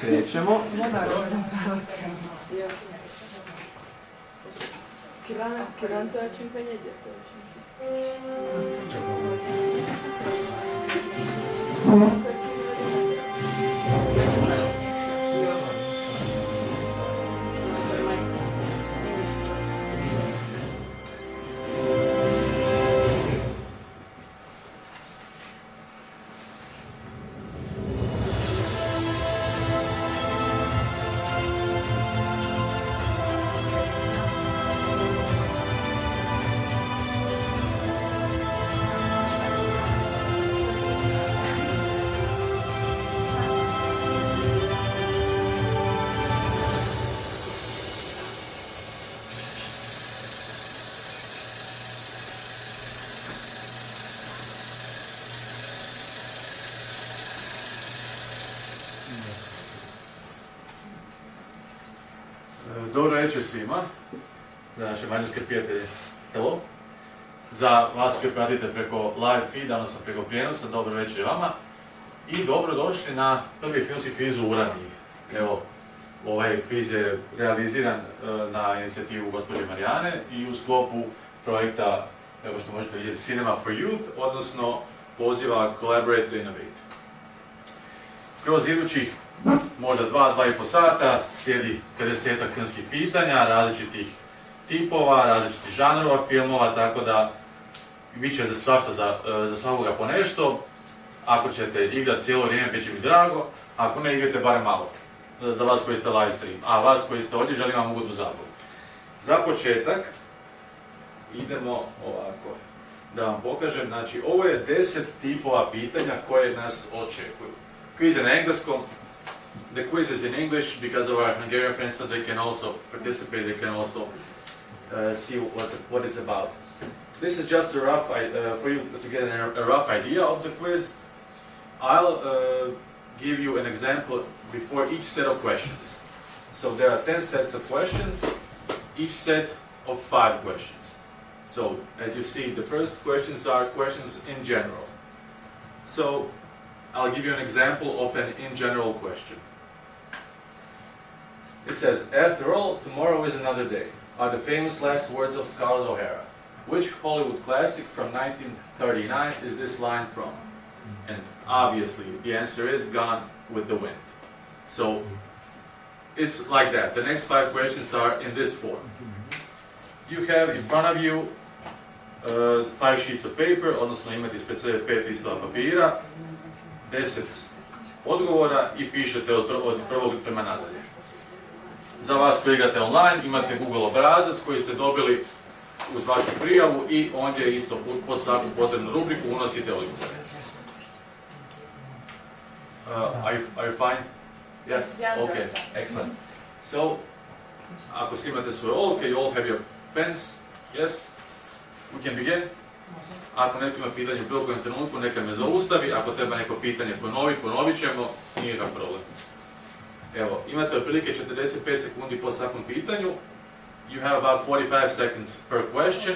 krećemo. Dobro večer svima, za naše mađarske prijatelje, hello. Za vas koji pratite preko live feeda, odnosno preko prijenosa, dobro večer i vama. I dobrodošli na prvi filmski kviz u Uraniji. Evo, ovaj kviz je realiziran na inicijativu gospođe Marijane i u sklopu projekta, evo što možete vidjeti, Cinema for Youth, odnosno poziva Collaborate to Innovate. Kroz idućih možda 2,5 sata slijedi 50-ak filmskih pitanja, različitih tipova, različitih žanrova filmova, tako da bit će za svašta, za svakoga po nešto. Ako ćete igrati cijelo vrijeme, bit će mi drago, ako ne igrate barem malo, za vas koji ste live stream, a vas koji ste ovdje želim vam ugodnu zabavu. Za početak idemo ovako, da vam pokažem, znači ovo je 10 tipova pitanja koje nas očekuju. Kviz je na engleskom. The quiz is in English because of our Hungarian friends, so they can also participate, they can also see what it's about. This is just a rough, for you to get a rough idea of the quiz. I'll give you an example before each set of questions. So there are 10 sets of questions, each set of 5 questions. So as you see, the first questions are questions in general. So I'll give you an example of an in general question. It says, after all, tomorrow is another day, are the famous last words of Scarlett O'Hara. Which Hollywood classic from 1939 is this line from? And obviously, the answer is Gone with the Wind. So, it's like that. The next 5 questions are in this form. You have in front of you 5 sheets of paper, odnosno imate ispred sebe 5 listova papira, 10 odgovora i pišete od prvog prema nadalje. Za vas koji igrate online imate Google obrazac koji ste dobili uz vašu prijavu i ondje isto pod svaku potrebnu rubriku unosite odgovore. Are you fine? Yes? Okay, excellent. So, ako svi imate svoje olovke, you all have your pens? Yes? We can begin? Ako neko ima pitanje u bilo kojem trenutku, neka me zaustavi. Ako treba neko pitanje ponovit ćemo, nije nikakav problem. Evo, imate otprilike 45 sekundi po svakom pitanju. You have about 45 seconds per question.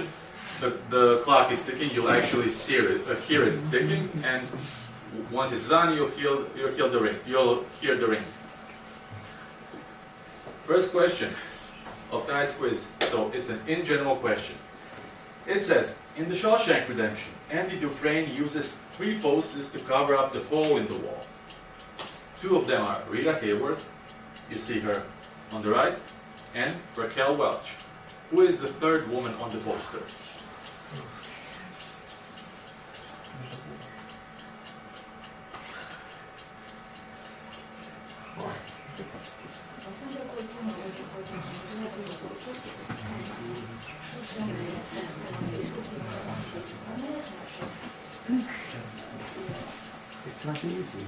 The clock is ticking, you'll actually hear it ticking, and once it's done, you'll hear the ring. First question of tonight's quiz. So it's an in general question. It says, in The Shawshank Redemption, Andy Dufresne uses 3 posters to cover up the hole in the wall. 2 of them are Rita Hayworth, you see her on the right, and Raquel Welch. Who is the 3rd woman on the poster? It's not easy.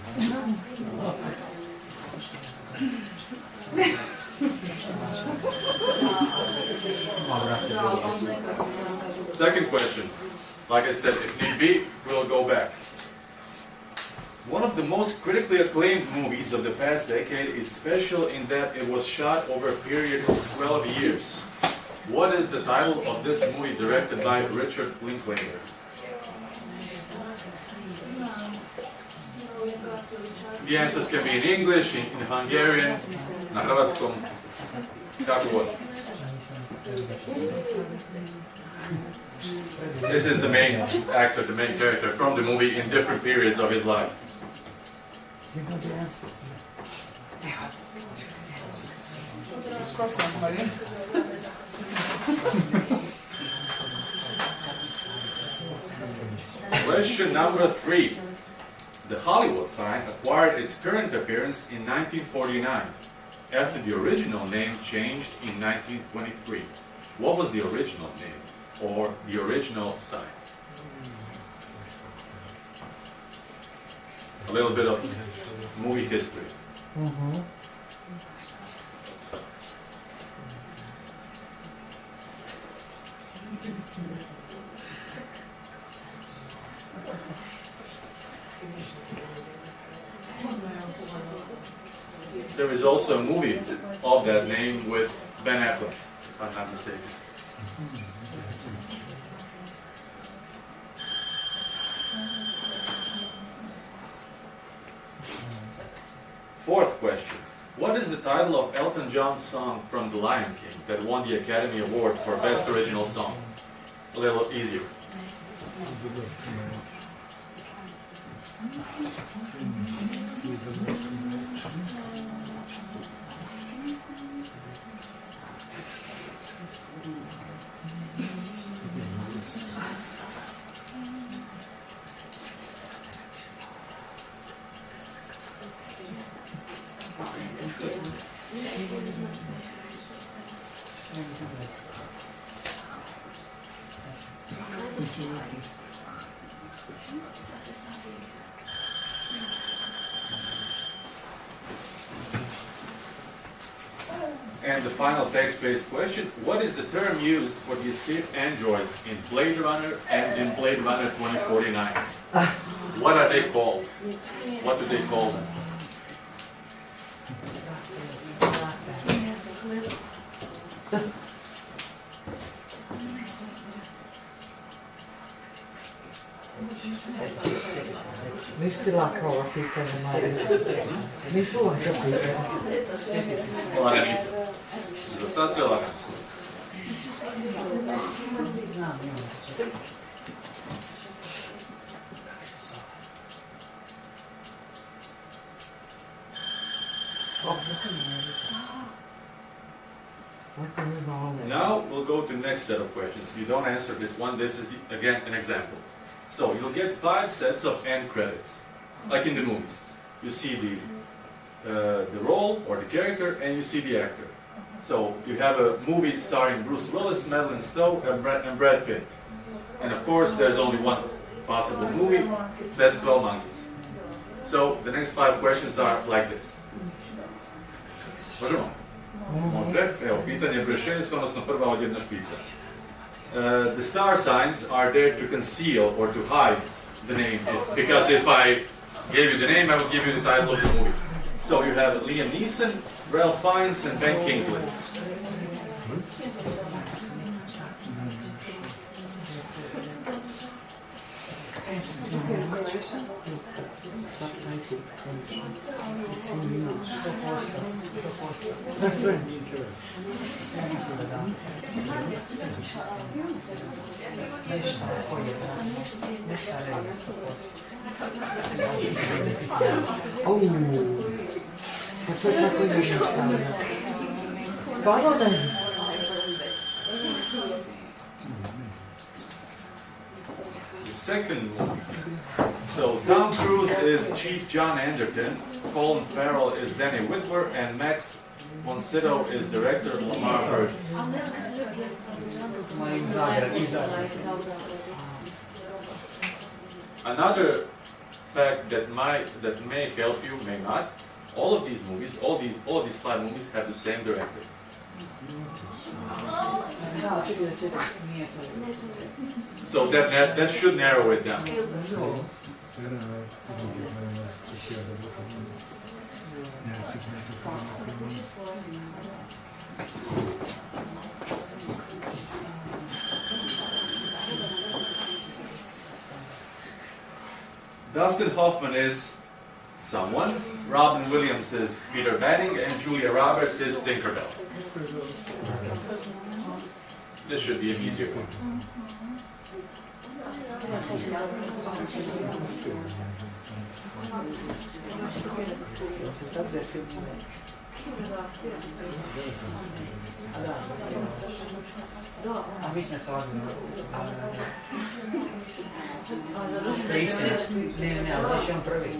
Second question. Like I said, if need be, we'll go back. One of the most critically acclaimed movies of the past decade is special in that it was shot over a period of 12 years. What is the title of this movie directed by Richard Linklater? The answers can be in English, in Hungarian, na hrvatskom, kako god. This is the main actor, the main character from the movie in different periods of his life. Question number 3. The Hollywood sign acquired its current appearance in 1949, after the original name changed in 1923. What was the original name, or the original sign? A little bit of movie history. There is also a movie of that name with Ben Affleck, if I'm not mistaken. Fourth question. What is the title of Elton John's song from The Lion King that won the Academy Award for Best Original Song? A little easier. And the final text-based question, what is the term used for the escaped androids in Blade Runner and in Blade Runner 2049? What are they called? What do they call them? Nisi laka ova pitanja, Marija. Nisu laka pitanja. Laganica. Za sad sve lagano. Now we'll go to the next set of questions. You don't answer this one. This is, again, an example. So you'll get 5 sets of end credits, like in the movies. You see the role or the character, and you see the actor. So you have a movie starring Bruce Willis, Madeline Stowe, and Brad Pitt. And of course, there's only one possible movie. That's 12 Monkeys. So the next 5 questions are like this. Možemo? Može. Evo, pitanje broj 6, odnosno prva odjedna špica. The star signs are there to conceal or to hide the name, because if I gave you the name, I would give you the title of the movie. So you have Liam Neeson, Ralph Fiennes, and Ben Kingsley. To je tako jednostavno. Stvarno da je? The second movie. So Tom Cruise is Chief John Anderton, Colin Farrell is Danny Whitwer, and Max von Sydow is director Lamar Burgess. Another fact that may help you, may not. All of these movies, all of these 5 movies have the same director. So that should narrow it down. Dustin Hoffman is someone. Robin Williams is Peter Banning and Julia Roberts is Tinkerbell. This should be an easier one. A mislim se ozbiljno. Isti. Ne, ali znači on prvi.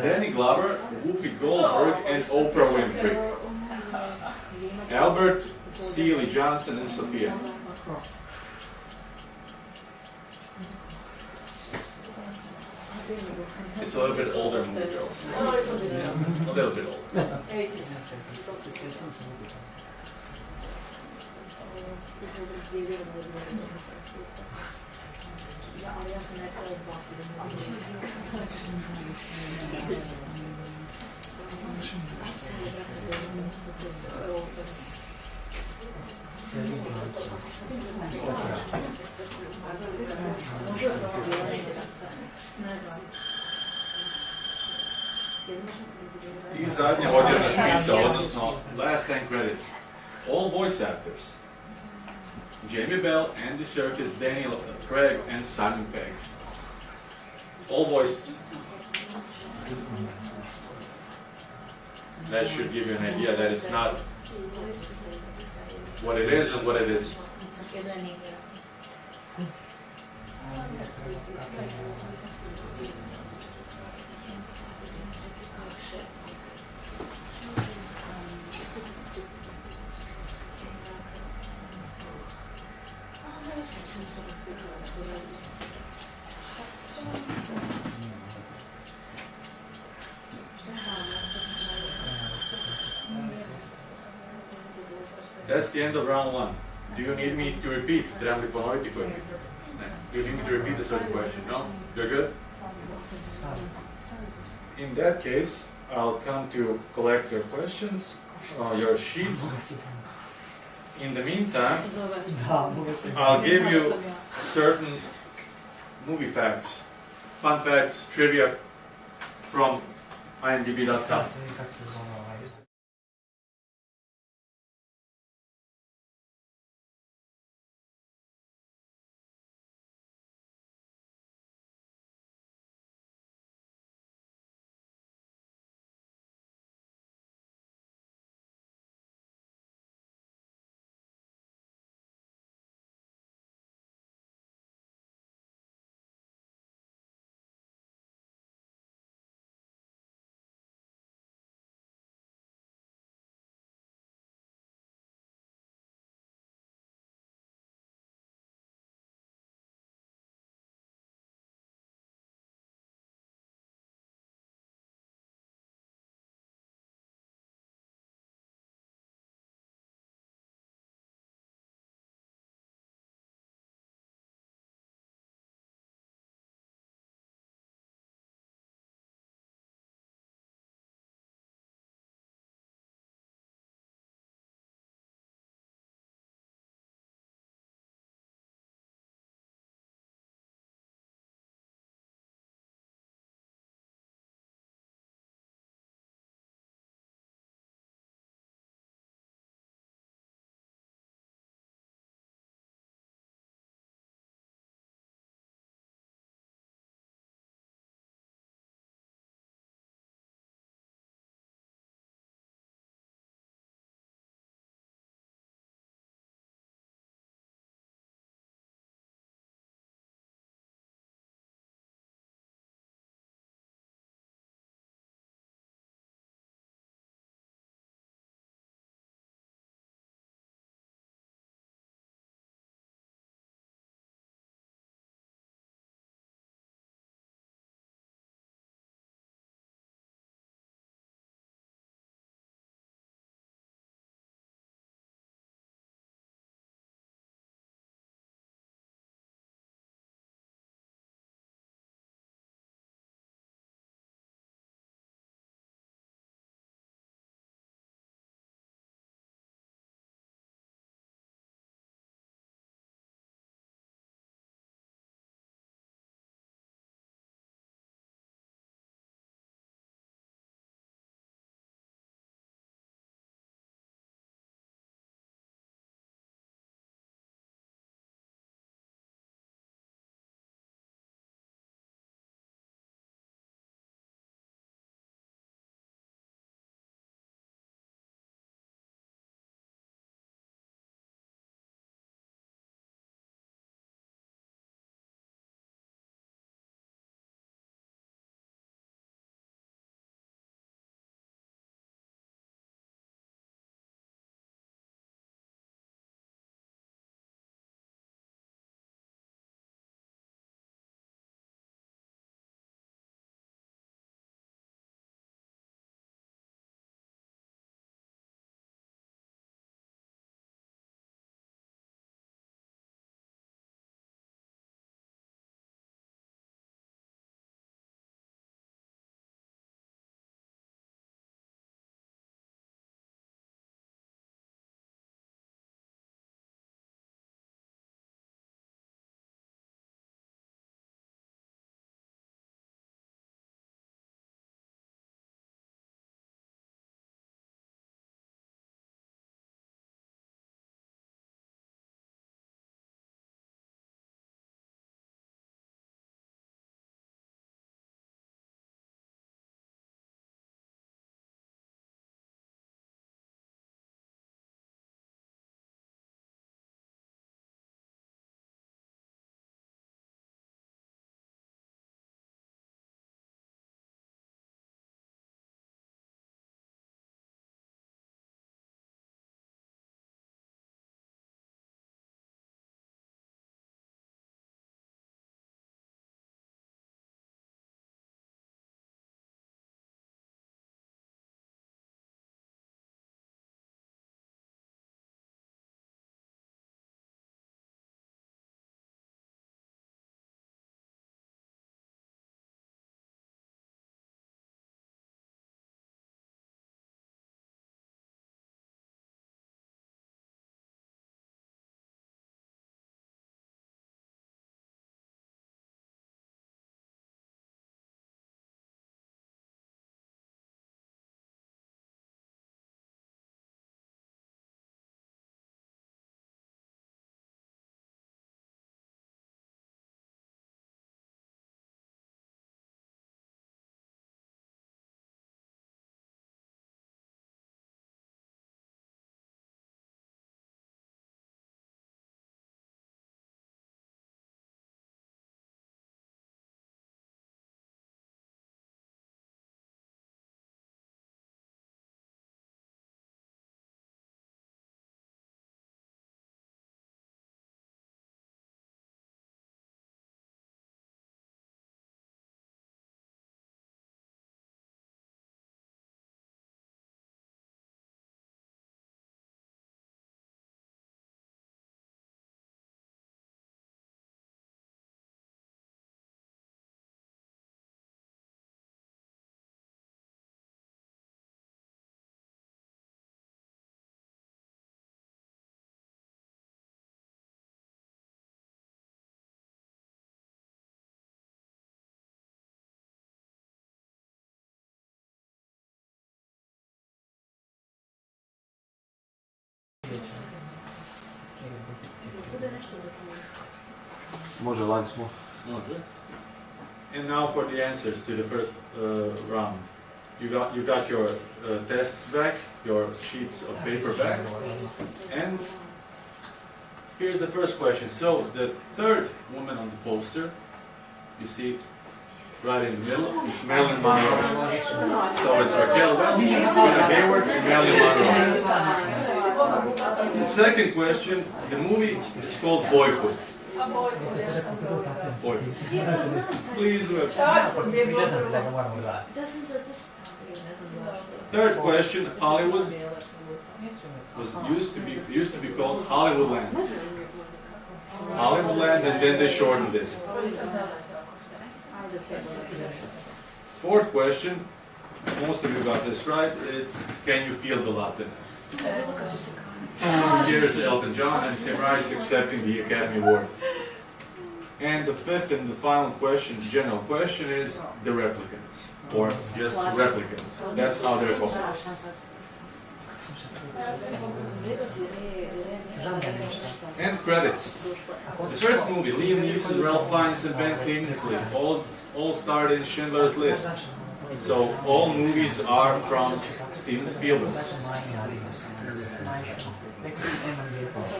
Danny Glover, Whoopi Goldberg and Oprah Winfrey. Albert, Seeley Johnson and Sophia. It's a little bit older movie, girls. A little bit older. I zadnja odjevna špica, odnosno last 10 credits. All voice actors. Jamie Bell, Andy Serkis, Daniel Craig and Simon Pegg. All voices. That should give you an idea that it's not what it is and what it isn't. That's the end of round one. Do you need me to repeat? Trebam li ponoviti koji put? Ne. Do you need me to repeat the certain question? No? You're good? In that case, I'll come to collect your questions, your sheets. In the meantime, I'll give you certain movie facts, fun facts, trivia from imdb.com. Može, lani smo. Može. And now for the answers to the first round. You got your tests back, your sheets of paper back, and here's the first question. So the third woman on the poster, you see right in the middle, it's Marilyn Monroe. So it's Raquel Welch, Anna Hayward, and Marilyn Monroe. The second question, the movie is called Boyhood. Boyhood. Please, third question, Hollywood used to be called Hollywoodland. Hollywoodland, and then they shortened it. Fourth question, most of you got this right, it's Can You Feel the Latin? Here's Elton John and Tim Rice accepting the Academy Award. And the fifth and the final question, general question, is the replicants, or just replicants. That's how they're called. And credits. The first movie, Liam Neeson, Ralph Fiennes, and Ben Kingsley, all starred in Schindler's List. So all movies are from Steven Spielberg.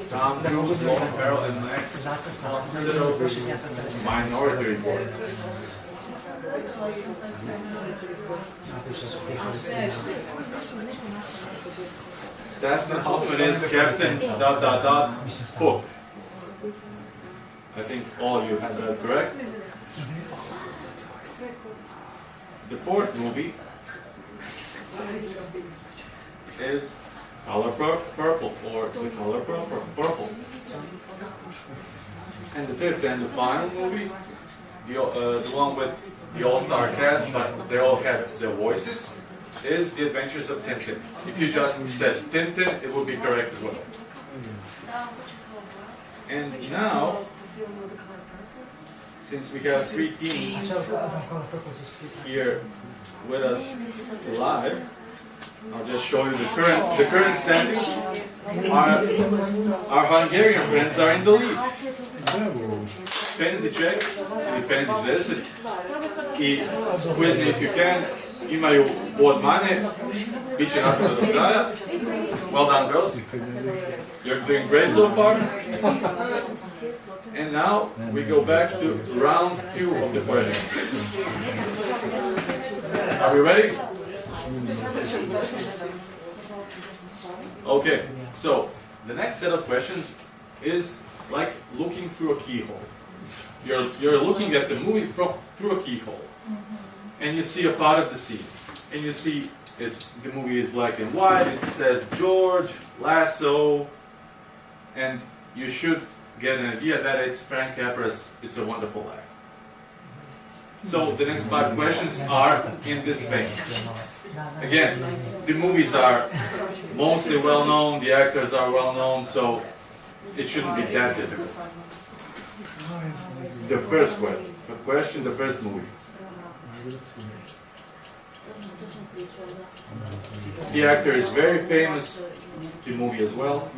Tom Cruise, Colin Farrell, and Max von Sydow, Minority Report. Dustin Hoffman is Captain ... Hook. I think all you have that correct. The fourth movie is Color Purple, or The Color Purple. And the fifth and the final movie, the one with the all-star cast, but they all have their voices, is The Adventures of Tintin. If you just said Tintin, it would be correct as well. And now, since we have three teams here with us live, I'll just show you the current standings. Our Hungarian friends are in the lead. Penzi checks, ili Penzi 10, i Quiz Me If You Can imaju bod manje, bit će napravno do kraja. Well done, girls. You're doing great so far. And now we go back to round 2 of the questions. Are we ready? Okay, so the next set of questions is like looking through a keyhole. You're looking at the movie through a keyhole, and you see a part of the scene, and you see the movie is black and white. It says George, Lasso, and you should get an idea that it's Frank Capra's It's a Wonderful Life. So the next 5 questions are in this vein. Again, the movies are mostly well known, the actors are well known, so it shouldn't be that difficult. The first question, the first movie. The actor is very famous, the movie as well.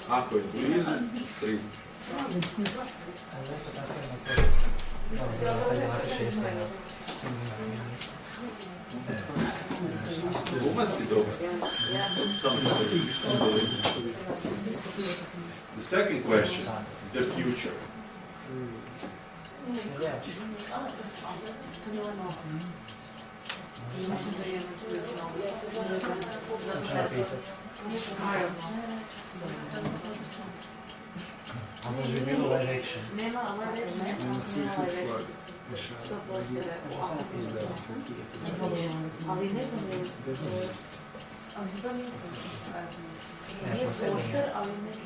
Ako je blizu, 3. The second question, the future. A može bi bilo live action. Ali ne znam, ali se to nije poster, ali ne znam.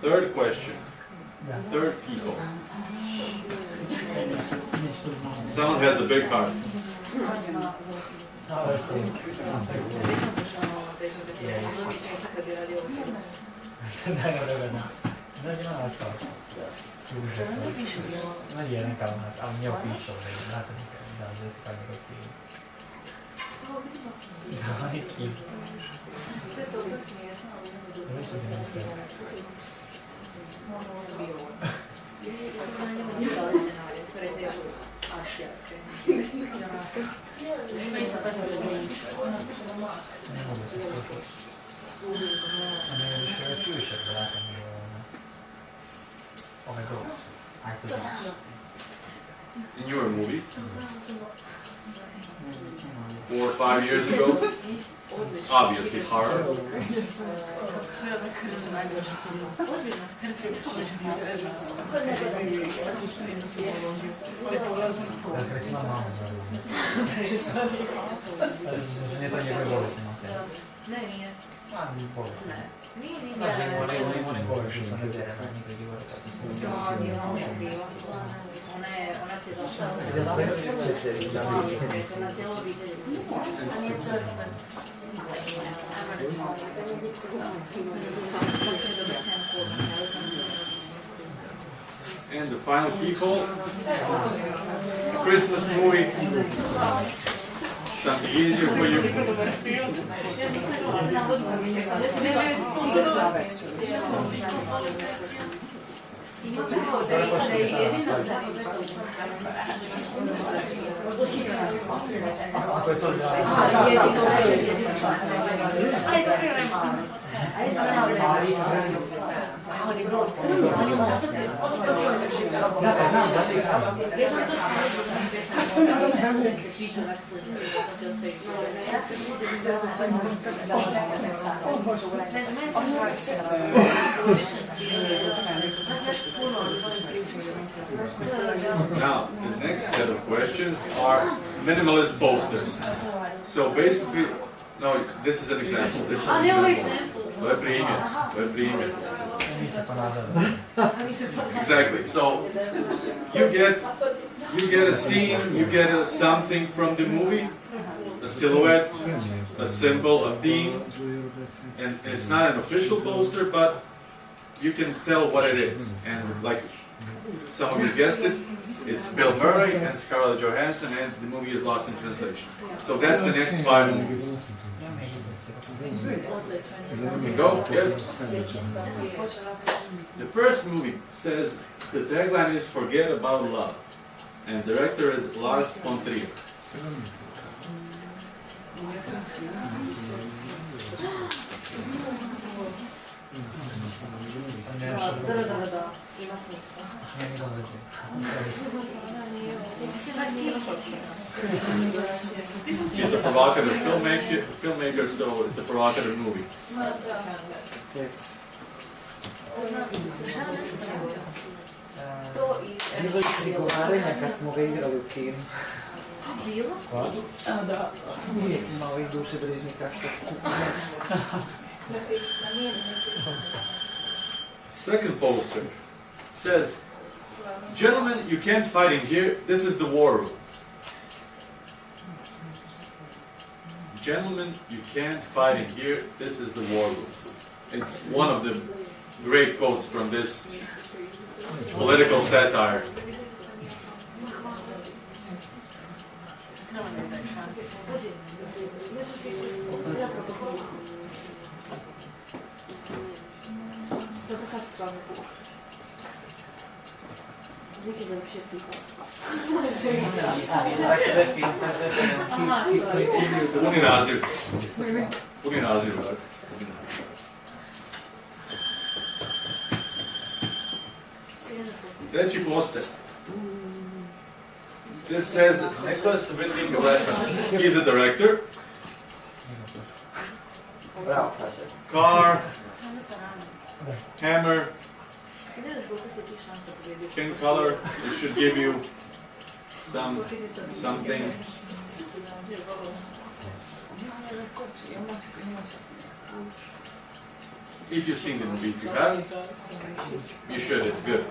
Third question. Third people. Someone has a big heart. In your movie 4 or 5 years ago, obviously horror. And the final people, Christmas movie, something easier for you. Now, the next set of questions are minimalist posters. So basically, no, this is an example. This is an example. To je primjer. Exactly. So you get a scene, you get something from the movie, a silhouette, a symbol, a theme, and it's not an official poster, but you can tell what it is. And like some of you guessed it, it's Bill Murray and Scarlett Johansson, and the movie is Lost in Translation. So that's the next 5 movies. We go, yes? The first movie says, the tagline is Forget About Love, and the director is Lars von Trier. He's a provocative filmmaker, so it's a provocative movie. Bilo prigovaranja kad smo ga igrali u kinu. Da, uvijek ima ovih dušebrižnika što Second poster says, gentlemen, you can't fight in here, this is the war room. Gentlemen, you can't fight in here, this is the war room. It's one of the great quotes from this political satire. Puni naziv, tak. Treći poster. This says Nicholas Winding Refn. He's a director. Car, hammer, king color. It should give you something. If you've seen the movie, if you have, you should, it's good.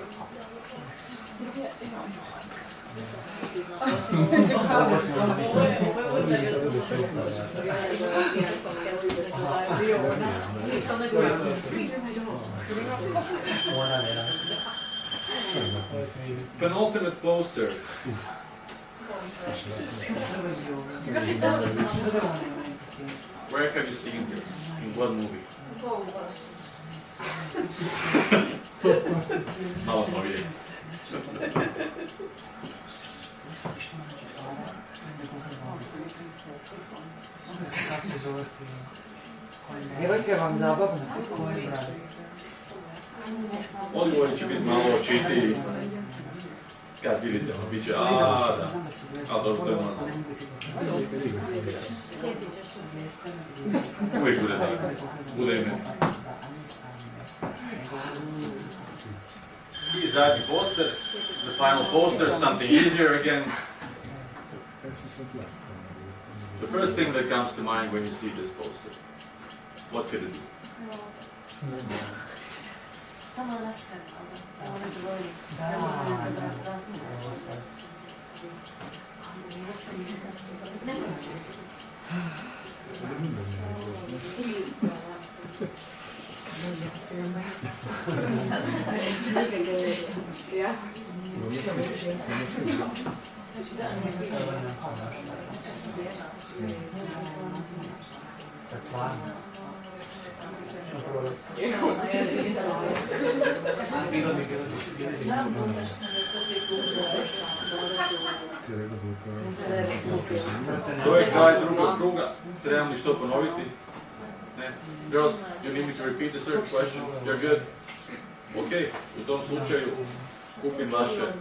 Penultimate poster. Where have you seen this? In what movie? Malo smo vidjeli. Djevojke vam zabavno. Odgovori će biti malo očitiji. Kad vidite, bit će, da. A dobro, to je normalno. Uvijek bude tako. Bude i meni. I zadnji poster, the final poster, something easier again. The first thing that comes to mind when you see this poster, what could it be? To je kraj drugog kruga. Trebam li što ponoviti? Ne. Girls, you need me to repeat the third question? You're good? Ok, u tom slučaju kupim vaše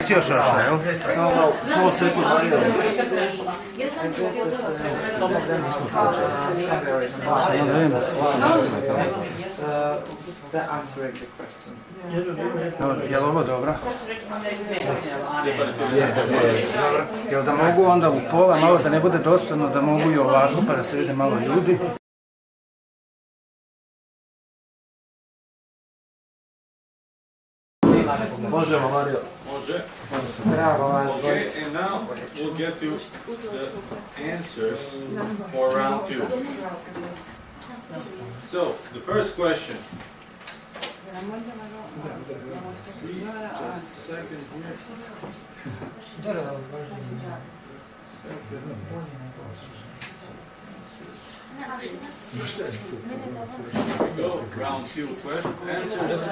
Nisi još ošao, jel? Samo sekund, Marija. Some of them nismo počeli. Samo da vidim. The answering the question. Je li ovo dobro? Dobro. Jel da mogu onda u pola, malo da ne bude dosadno, da mogu i ovako pa da se vide malo ljudi? Možemo, Marija. Može. Bravo vas. Okay, and now we'll get to the answers for round 2. So, the first question. See, just a second here. Here we go, round 2 question answers.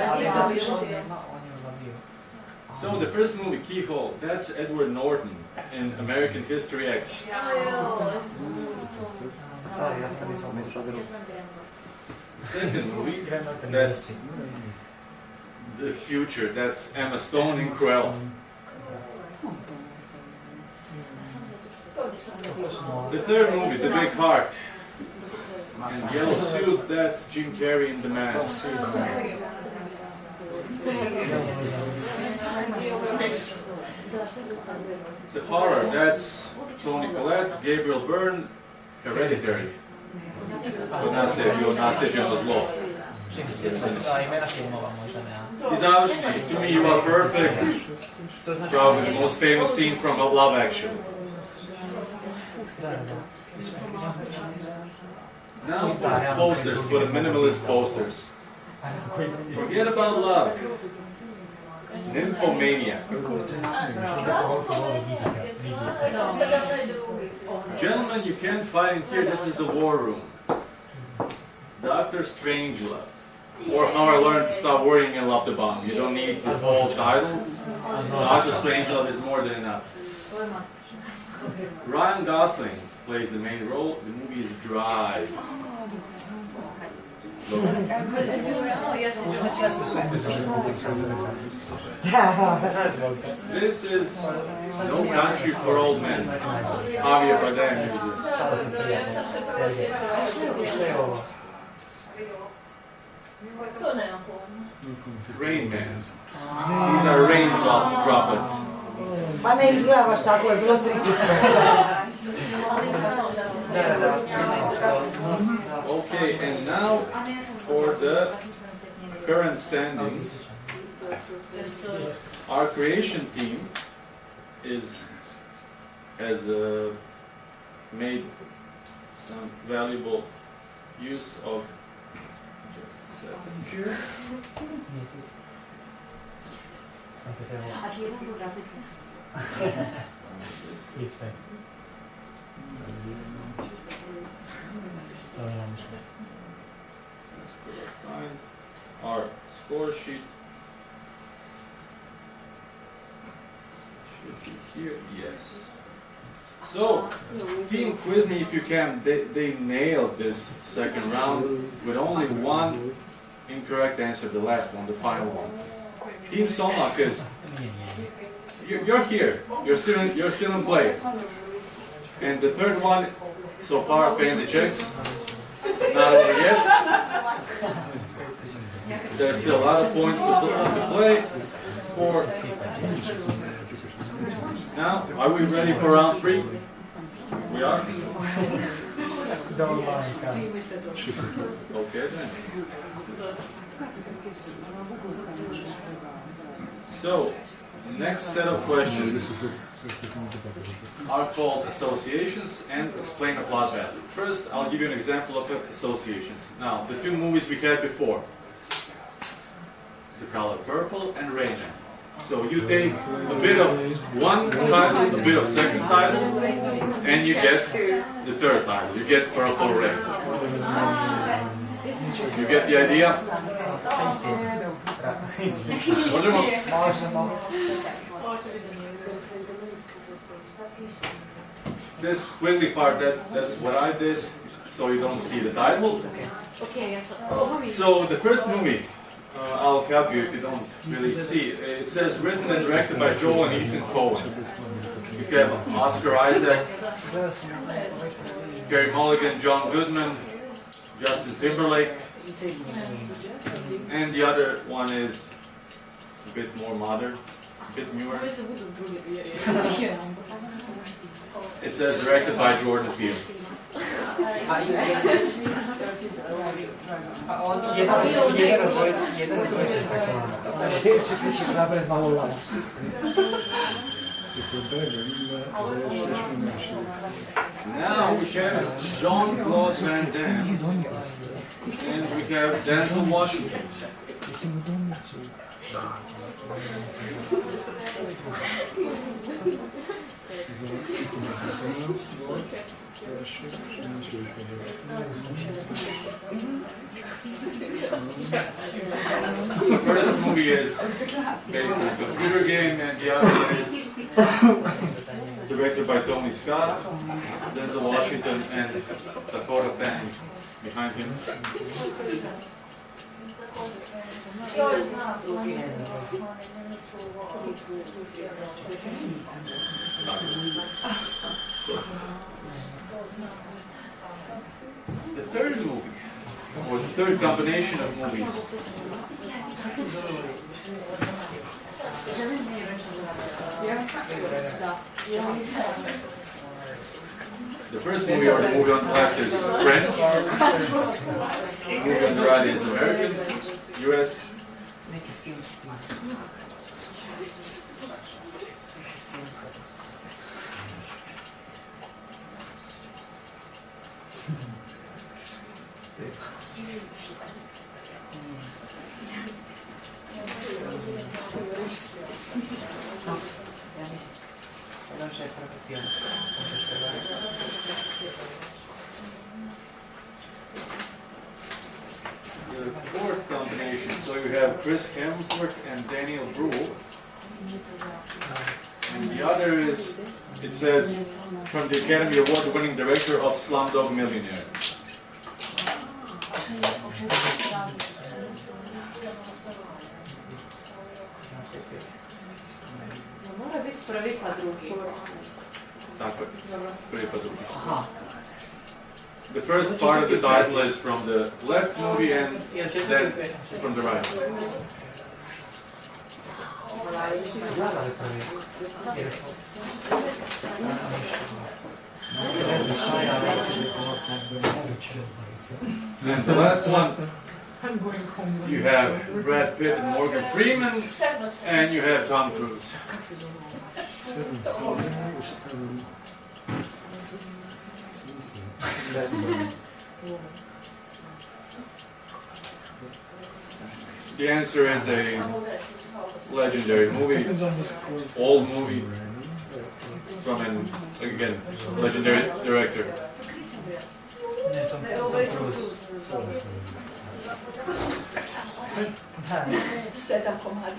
So the first movie, Keyhole, that's Edward Norton in American History X. The second movie, that's The Future, that's Emma Stone in Cruella. The third movie, The Big Heart, and Yellow Suit, that's Jim Carrey in The Mask. The horror, that's Toni Collette, Gabriel Byrne, Hereditary. Kod nas je bio naslijeđeno zlo. I završni, To Me You Are Perfect, probably the most famous scene from Love Actually. Now for the posters, for the minimalist posters. Forget about love. Nymphomania. Gentlemen, you can't find in here, this is the war room. Dr. Strangelove. Or How I Learned to Stop Worrying and Love the Bomb. You don't need the whole title. Dr. Strangelove is more than enough. Ryan Gosling plays the main role. The movie is Drive. This is No Country for Old Men. Javier Bardem uses. Rain Man. These are raindrop droplets. Ma ne izgleda baš tako, je bilo 3 puta. Okay, and now for the current standings. Our creation team has made some valuable use of. Just a second here. Find our score sheet. Should be here. Yes. So, team Quiz Me if you can. They nailed this second round with only one incorrect answer, the last one, the final one. Team Solmak is you're here. You're still in play. And the third one, so far paying the checks. Not over yet. There's still a lot of points to play for. Now, are we ready for round 3? We are? Okay then. So, next set of questions are called associations and explain a plot value. First, I'll give you an example of associations. Now, the 2 movies we had before. The Color Purple and Rain Man. So you take a bit of one title, a bit of second title, and you get the third title. You get Purple Rain. You get the idea? Možemo? This quickly part, that's what I did, so you don't see the title. So the first movie I'll help you if you don't really see. It says written and directed by Joel and Ethan Cohen. You have Oscar Isaac, Gary Mulligan, John Goodman, Justin Timberlake, and the other one is a bit more modern, a bit newer. It says directed by Jordan Peele. Sljedeći put ćeš napraviti malo lavu. Now we have Jean-Claude Van Damme, and we have Denzel Washington. The first movie is based on a computer game, and the other is directed by Tony Scott, Denzel Washington, and Dakota Fanning behind him. The third movie, or the third combination of movies, the first movie or the movie on the left is French, the movie on the right is American, US. The fourth combination, so you have Chris Hemsworth and Daniel Bruhl. And the other is, it says, from the Academy Award-winning director of Slumdog Millionaire. Prvi pa drugi. Tako je, prvi pa drugi. The first part of the title is from the left movie and then from the right. And the last one, you have Brad Pitt and Morgan Freeman, and you have Tom Cruise. The answer is a legendary movie, old movie from an, again, legendary director. Sedam komada.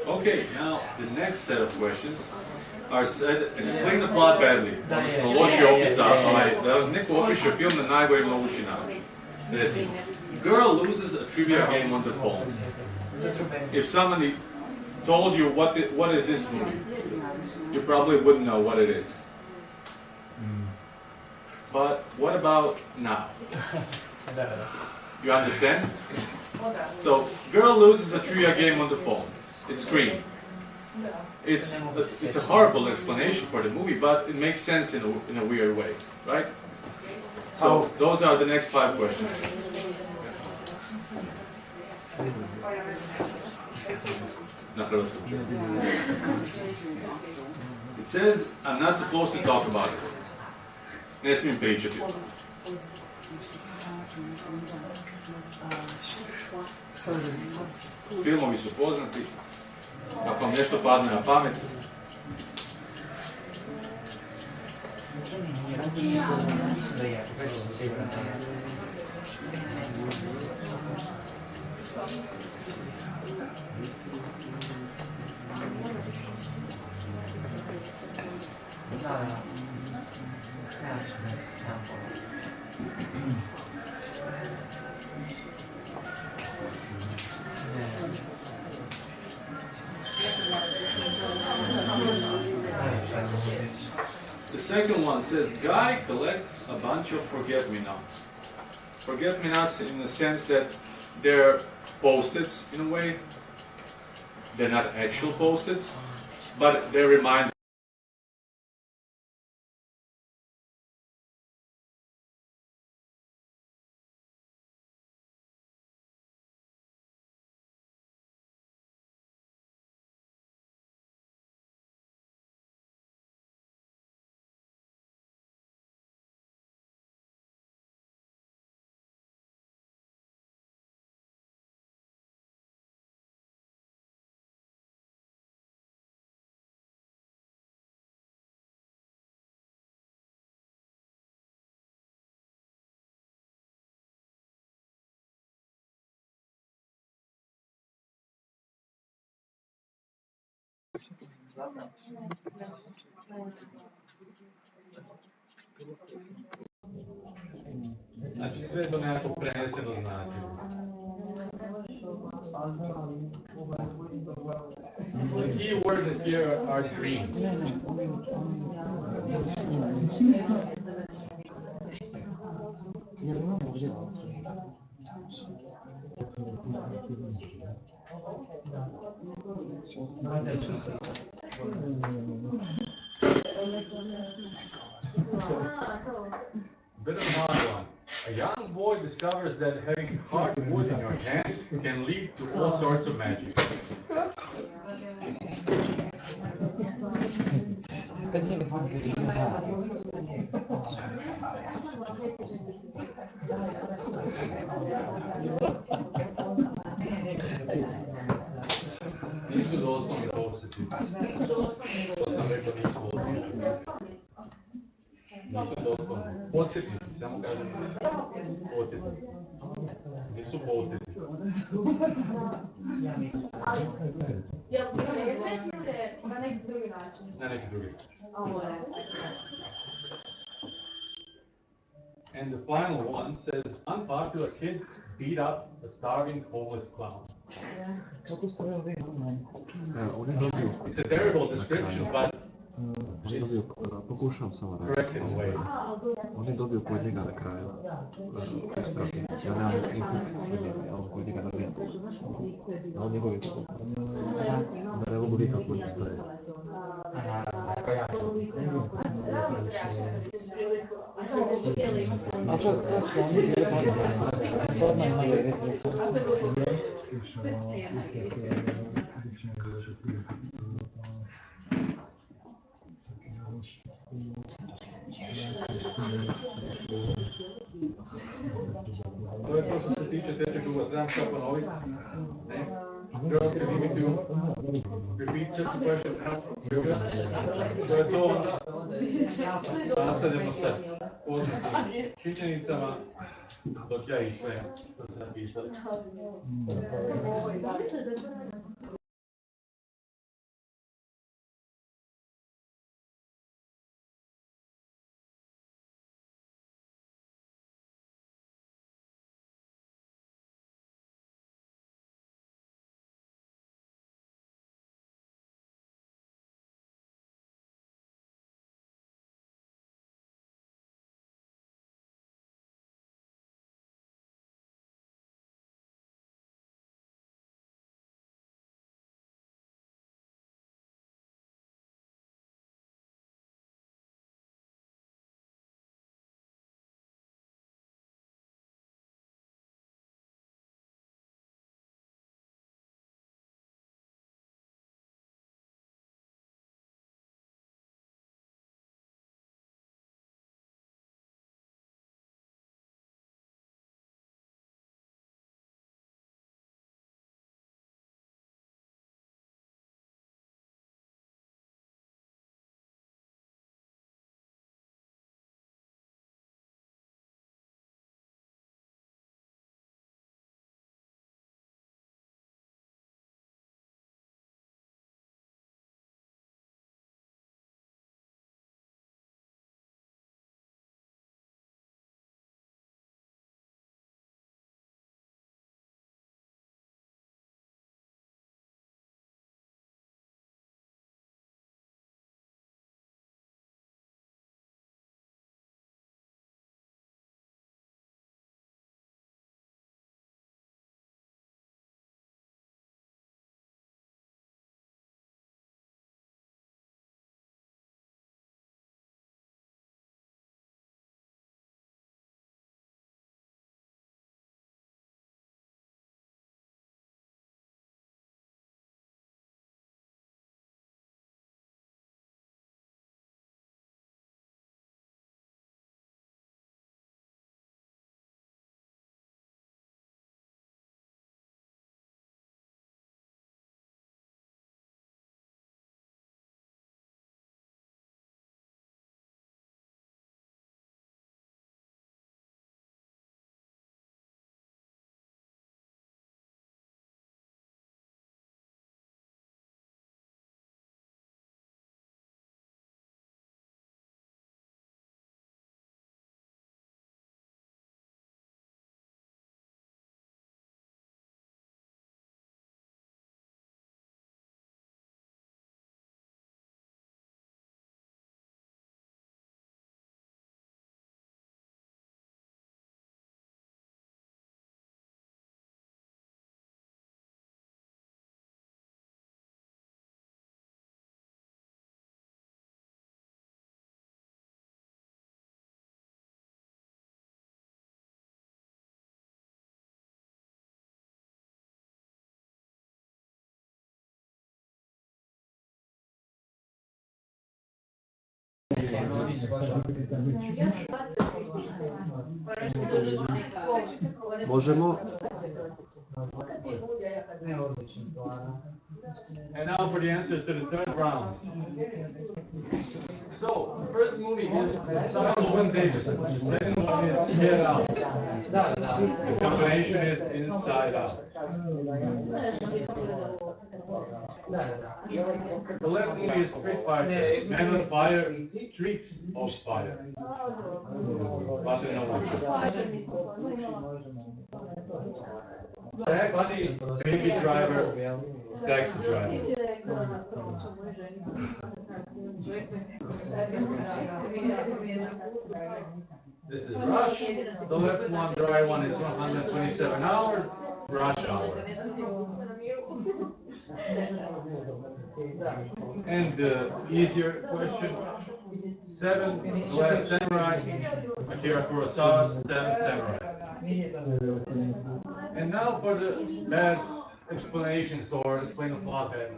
Okay, now the next set of questions are said, explain the plot badly. Odnosno, loši opis, da neko opiše film na najbolji mogući način. Recimo, girl loses a trivia game on the phone. If somebody told you what is this movie, you probably wouldn't know what it is. But what about now? You understand? So, girl loses a trivia game on the phone. It's Scream. It's a horrible explanation for the movie, but it makes sense in a weird way, right? So, those are the next 5 questions. It says, I'm not supposed to talk about it. Ne smijem pričati o tome. Filmovi su poznati, ako vam nešto padne na pamet. The second one says, guy collects a bunch of forget-me-nots. Forget-me-nots in the sense that they're post-its in a way. They're not actual post-its, but they remind. Znači sve do nekako preneseno značenje. The key words here are dreams. Bit of a hard one. A young boy discovers that having hard wood in your hands can lead to all sorts of magic. Nisu doslovni posjeti. To sam rekao, nisu doslovni. Nisu doslovni. Podsjetnici, samo kažem podsjetnici. Nisu posjeti. Jel na neki drugi način? Na neki drugi. And the final one says, unpopular kids beat up a starving homeless clown. It's a terrible description, but Pokušavam samo correct in a way. On je dobio kod njega na kraju ispravke. Ja nemam input kod njega, ja on kod njega na listu. A on njegov je to. Da ne mogu vikati kod stoje. A to su oni bili to odmah imali veze. To je to što se tiče tečeg duga. Trebam što ponoviti? Girls can even do repeat certain question ask. To je to onda. Nastavljamo sa poznatim činjenicama dok ja ispravim što ste napisali. Možemo. And now for the answers to the third round. So, the first movie is Simon Davis. The second one is Get Out. The combination is Inside Out. The left movie is Street Fighter. Man on Fire, Streets of Fire. Taxi, Baby Driver, Taxi Driver. This is Rush. The left one, dry one, is 127 hours. Rush Hour. And the easier question, 7, The Last Samurai, Akira Kurosawa's 7 Samurai. And now for the bad explanations or explain the plot bad.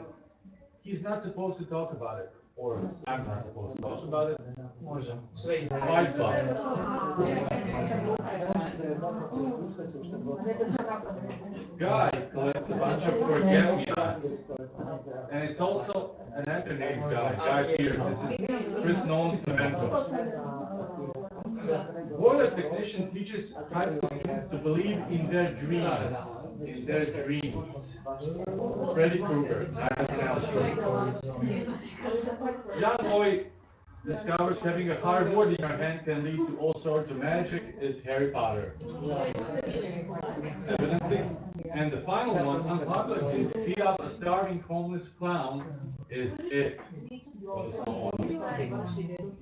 He's not supposed to talk about it, or I'm not supposed to talk about it. Why so? Guy collects a bunch of forget-me-nots. And it's also an actor named Guy Pearce. This is Chris Nolan's Memento. Boiler technician teaches high school students to believe in their dreams. In their dreams. Freddy Krueger, Nightmare on Elm Street. Young boy discovers having a hardboard in your hand can lead to all sorts of magic is Harry Potter. Evidently. And the final one, unpopular kids beat up a starving homeless clown is It.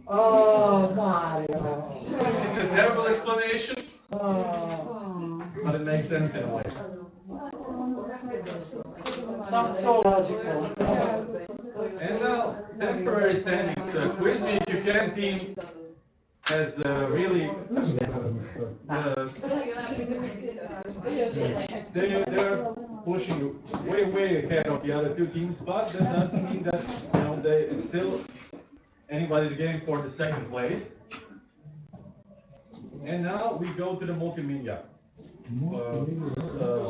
Oh, Mario. It's a terrible explanation, but it makes sense in a way. Sounds so logical. And now, temporary standings. Quiz Me If You Can team has really they're pushing way ahead of the other two teams, but that doesn't mean that it's still anybody's game for the second place. And now we go to the multimedia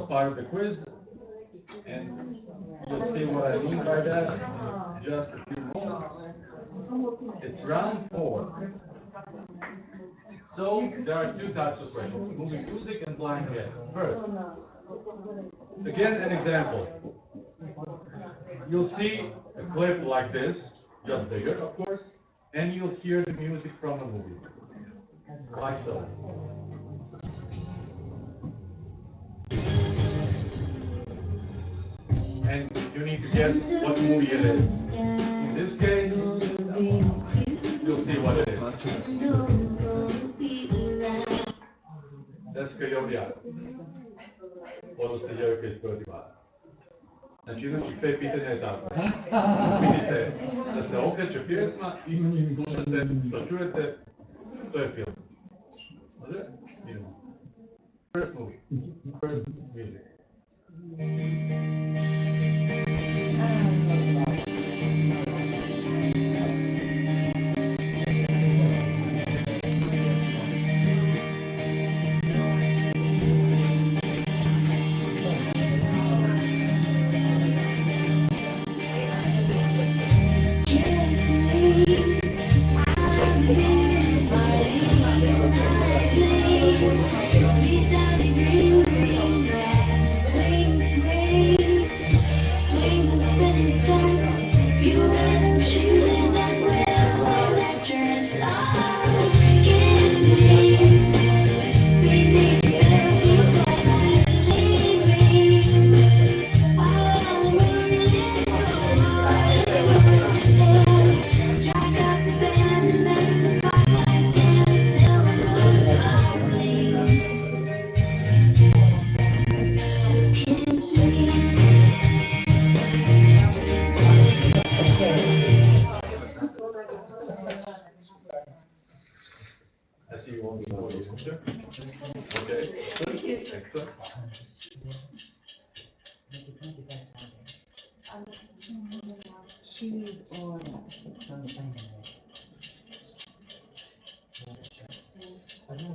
part of the quiz, and you'll see what I mean by that in just a few moments. It's round 4. So there are 2 types of questions: movie music and blind guess. First, again an example. You'll see a clip like this, just bigger of course, and you'll hear the music from the movie, like so. And you need to guess what movie it is. In this case, you'll see what it is. That's Coyote. Odnosno djevojka iz Kojotivada. Znači, 5 pitanja je tako. Vidite da se okreće pjesma i slušate, što čujete, to je film. Može? Idemo. First movie. First music.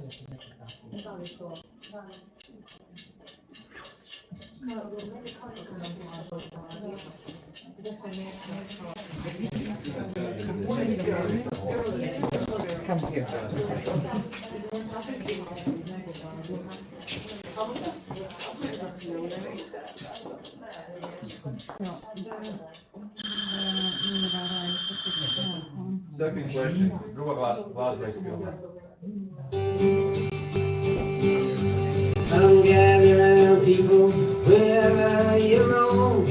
Come here. Second question, druga glazba iz filma. Come gather round, people, wherever you roam,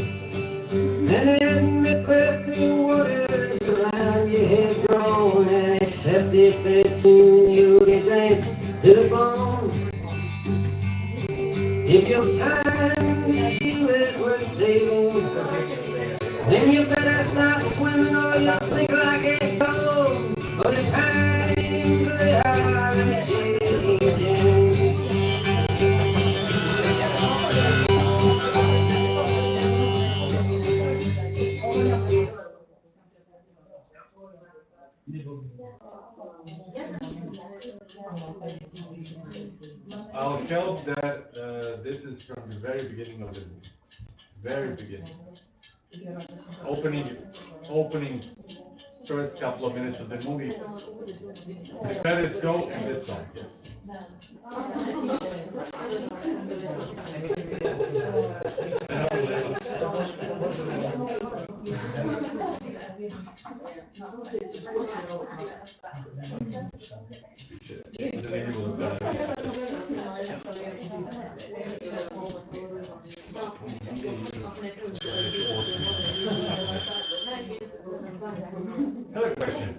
and in the clear waters around your head grown, and accept it that soon you'll be drenched to the bone. If your time you feel is worth saving, then you better start swimming or you'll sink like a stone. For the times they are changing. I'll help that this is from the very beginning of the movie. Very beginning. Opening first couple of minutes of the movie. The credits go and this song. Yes. Another question.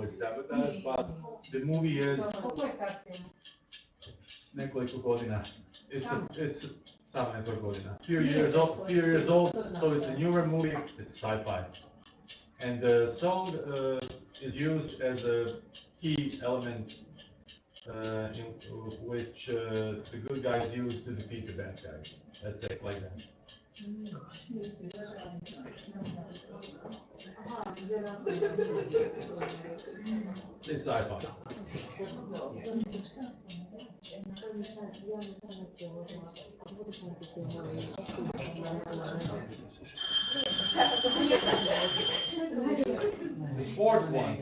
Sabotage, but the movie is nekoliko godina. It's samo nekoliko godina. Few years old, so it's a newer movie. It's sci-fi, and the song is used as a key element in which the good guys use to defeat the bad guys. Let's say it like that. It's sci-fi. The fourth one.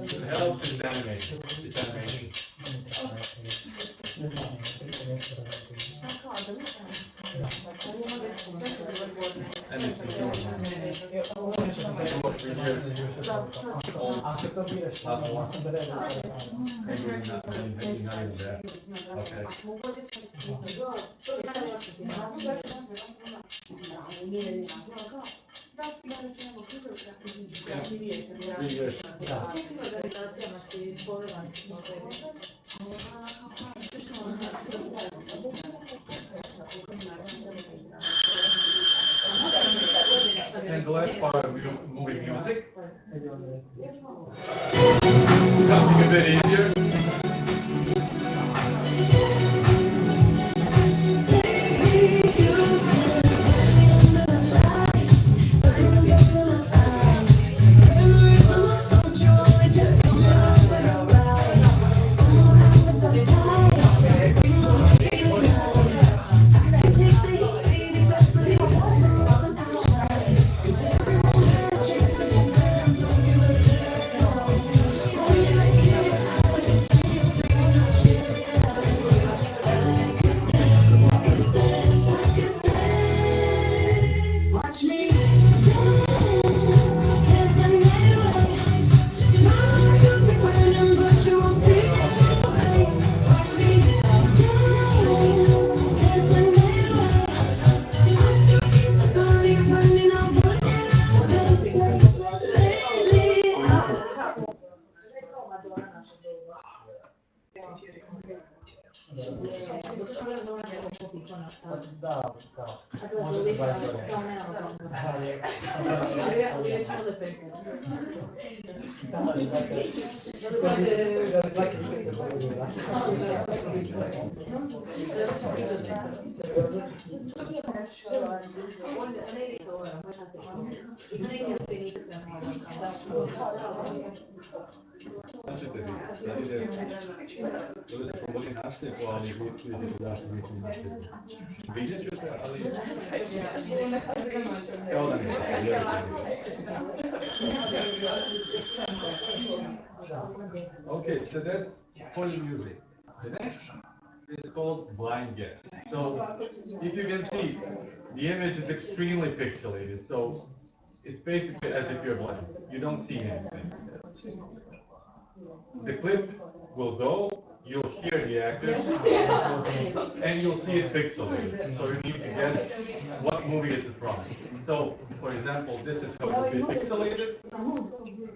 It helps, it's animation. It's animation. And it's the newer one. 3 years old, not more. Maybe not even there. Okay. Yeah. 3 years. last part of movie music. Something a bit easier. Bili ste pogodili nasljedku, ali vidite zašto nisam nasljedku. Vidjet ću te, ali... Evo da nisam, vjerujte mi. Okay, so that's for the music. The next is called blind guess. So, if you can see, the image is extremely pixelated, so it's basically as if you're blind. You don't see anything. The clip will go, you'll hear the actors, and you'll see it pixelated. So you need to guess what movie is it from. So, for example, this is going to be pixelated,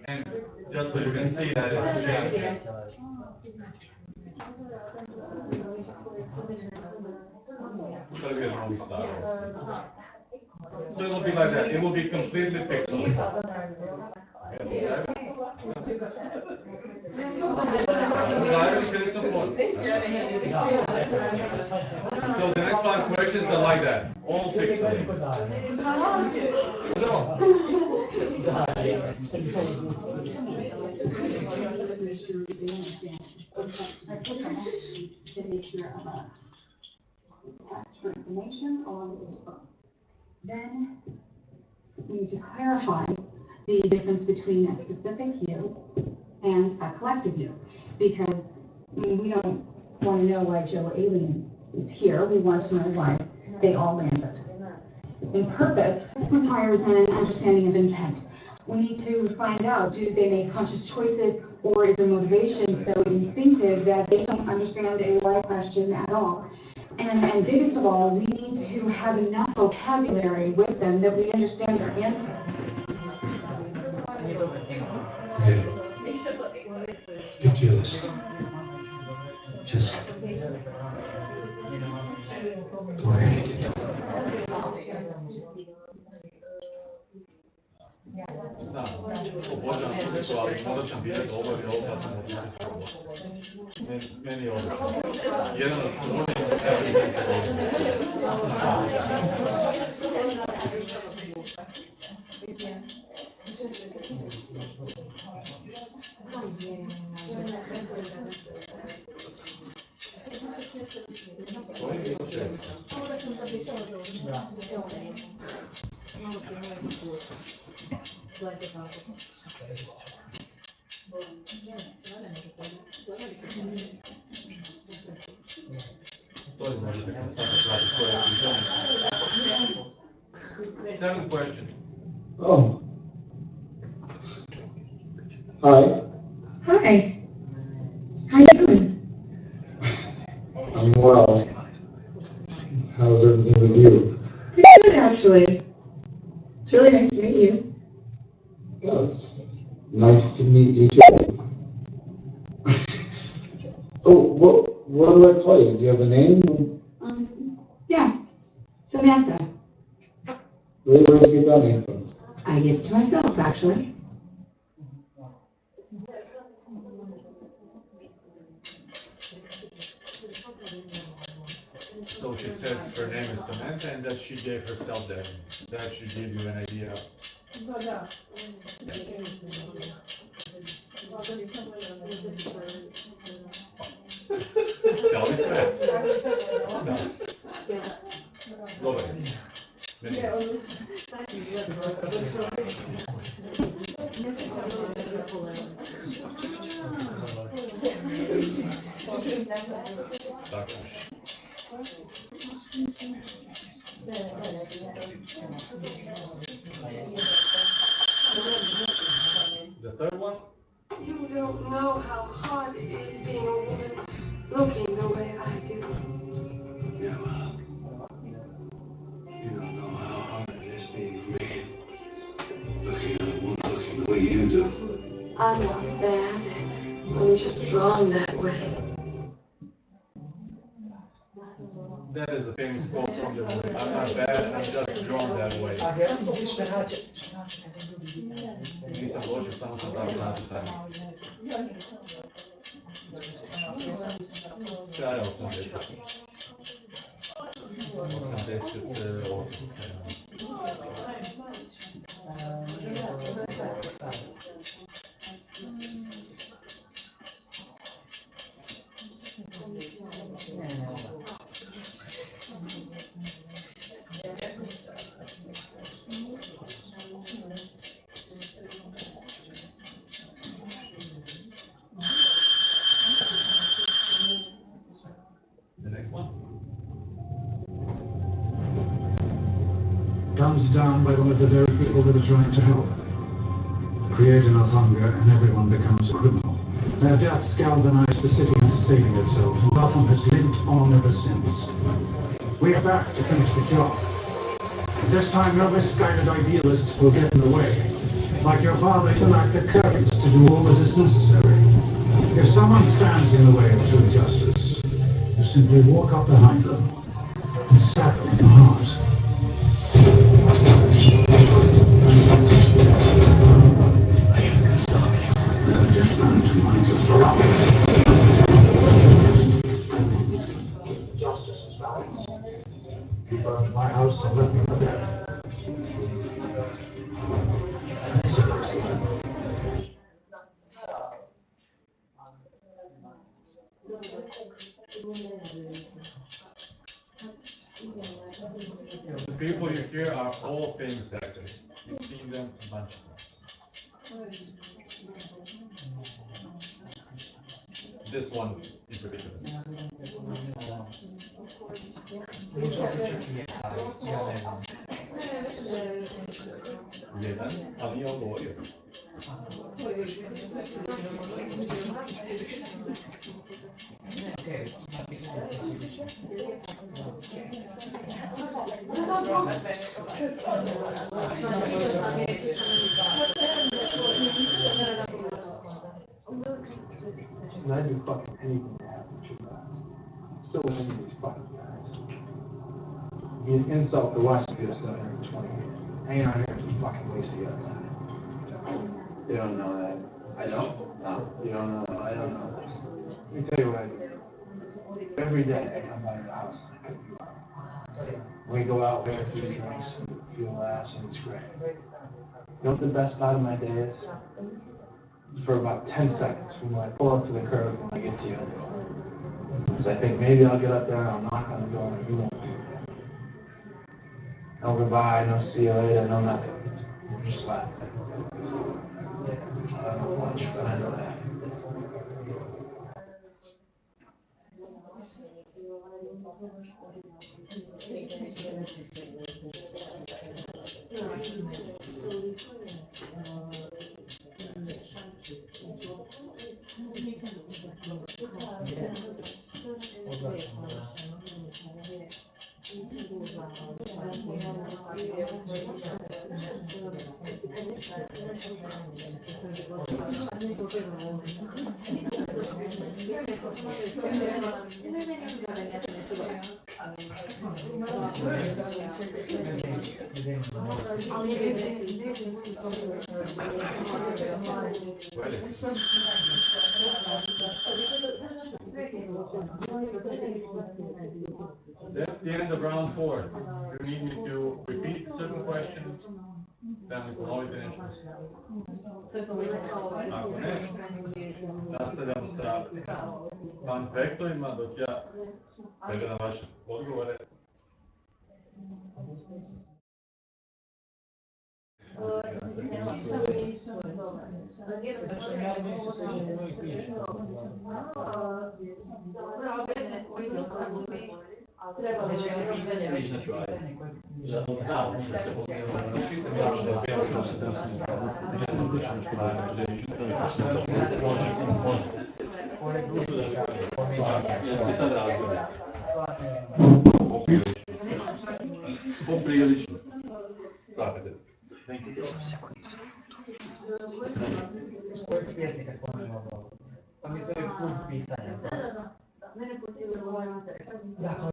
and just so you can see that it's changing. So it'll be like that. It will be completely pixelated. So the next 5 questions are like that, all pixelated. Then we need to clarify the difference between a specific you and a collective you, because we don't want to know why Joe Alien is here. We want to know why they all landed. And purpose requires an understanding of intent. We need to find out, do they make conscious choices, or is their motivation so instinctive that they don't understand a why question at all? And biggest of all, we need to have enough vocabulary with them that we understand their answer. Ridiculous. Just go ahead. Da, obožavam muziku, ali možda sam bio govori ovo pa sam odnosno. Meni je odnosno. Jedan od pogodnijih sebi se Seventh question. Oh. Hi. Hi. How you doing? I'm well. How's everything with you? Pretty good, actually. It's really nice to meet you. Yeah, it's nice to meet you too. Oh, what do I call you? Do you have a name? Yes. Samantha. Where did you get that name from? I give it to myself, actually. So she says her name is Samantha and that she gave herself that. That should give you an idea. Da li sve? Da. Dobar je. Meni je. Tako. The third one? You don't know how hard it is being a woman looking the way I do. Yeah, well, you don't know how hard it is being a man looking at a woman looking the way you do. I'm not bad. I'm just drawn that way. That is a famous quote from the movie. I'm not bad, I'm just drawn that way. A ja ništa rađe. Nisam loša, samo sam tako napisano. Kraja 80. 88. The next one. Comes down by one of the very people that are trying to help. Create enough hunger and everyone becomes a criminal. Their deaths galvanize the city into saving itself, and Gotham has limped on ever since. We are back to finish the job. This time no misguided idealists will get in the way. Like your father, you lack the courage to do all that is necessary. If someone stands in the way of true justice, you simply walk up behind them and stab them in the heart. Justice is balance. You burned my house and left me for dead. The people you hear are all famous actors. You've seen them a bunch of times. This one in particular. Jedan, ali nije odgovorio. And I'd do fucking anything to have what you got. So would any of these fucking guys. Be an insult to West if you have stuff here in 20 years. Hanging out here to fucking waste your time. You don't know that. I don't? No. You don't know that. I don't know that. Let me tell you what I do. Every day I come by your house and I pick you up. We go out, we have a few drinks, a few laughs, and it's great. You know what the best part of my day is? For about 10 seconds from when I pull up to the curb when I get to you. Because I think maybe I'll get up there and I'll knock on the door and you won't be there. No goodbye, no see you later, no nothing. Just laugh. I don't know much, but I know that. That's the end of round 4. You need me to repeat certain questions, da mi ponovite nešto. Ako ne, nastavljamo sa fun factovima dok ja pregledam vaše odgovore. Poprilično. Svakate. Thank you. Kojeg pjesnika spomenuo? Pa mi to je put pisanja. Da,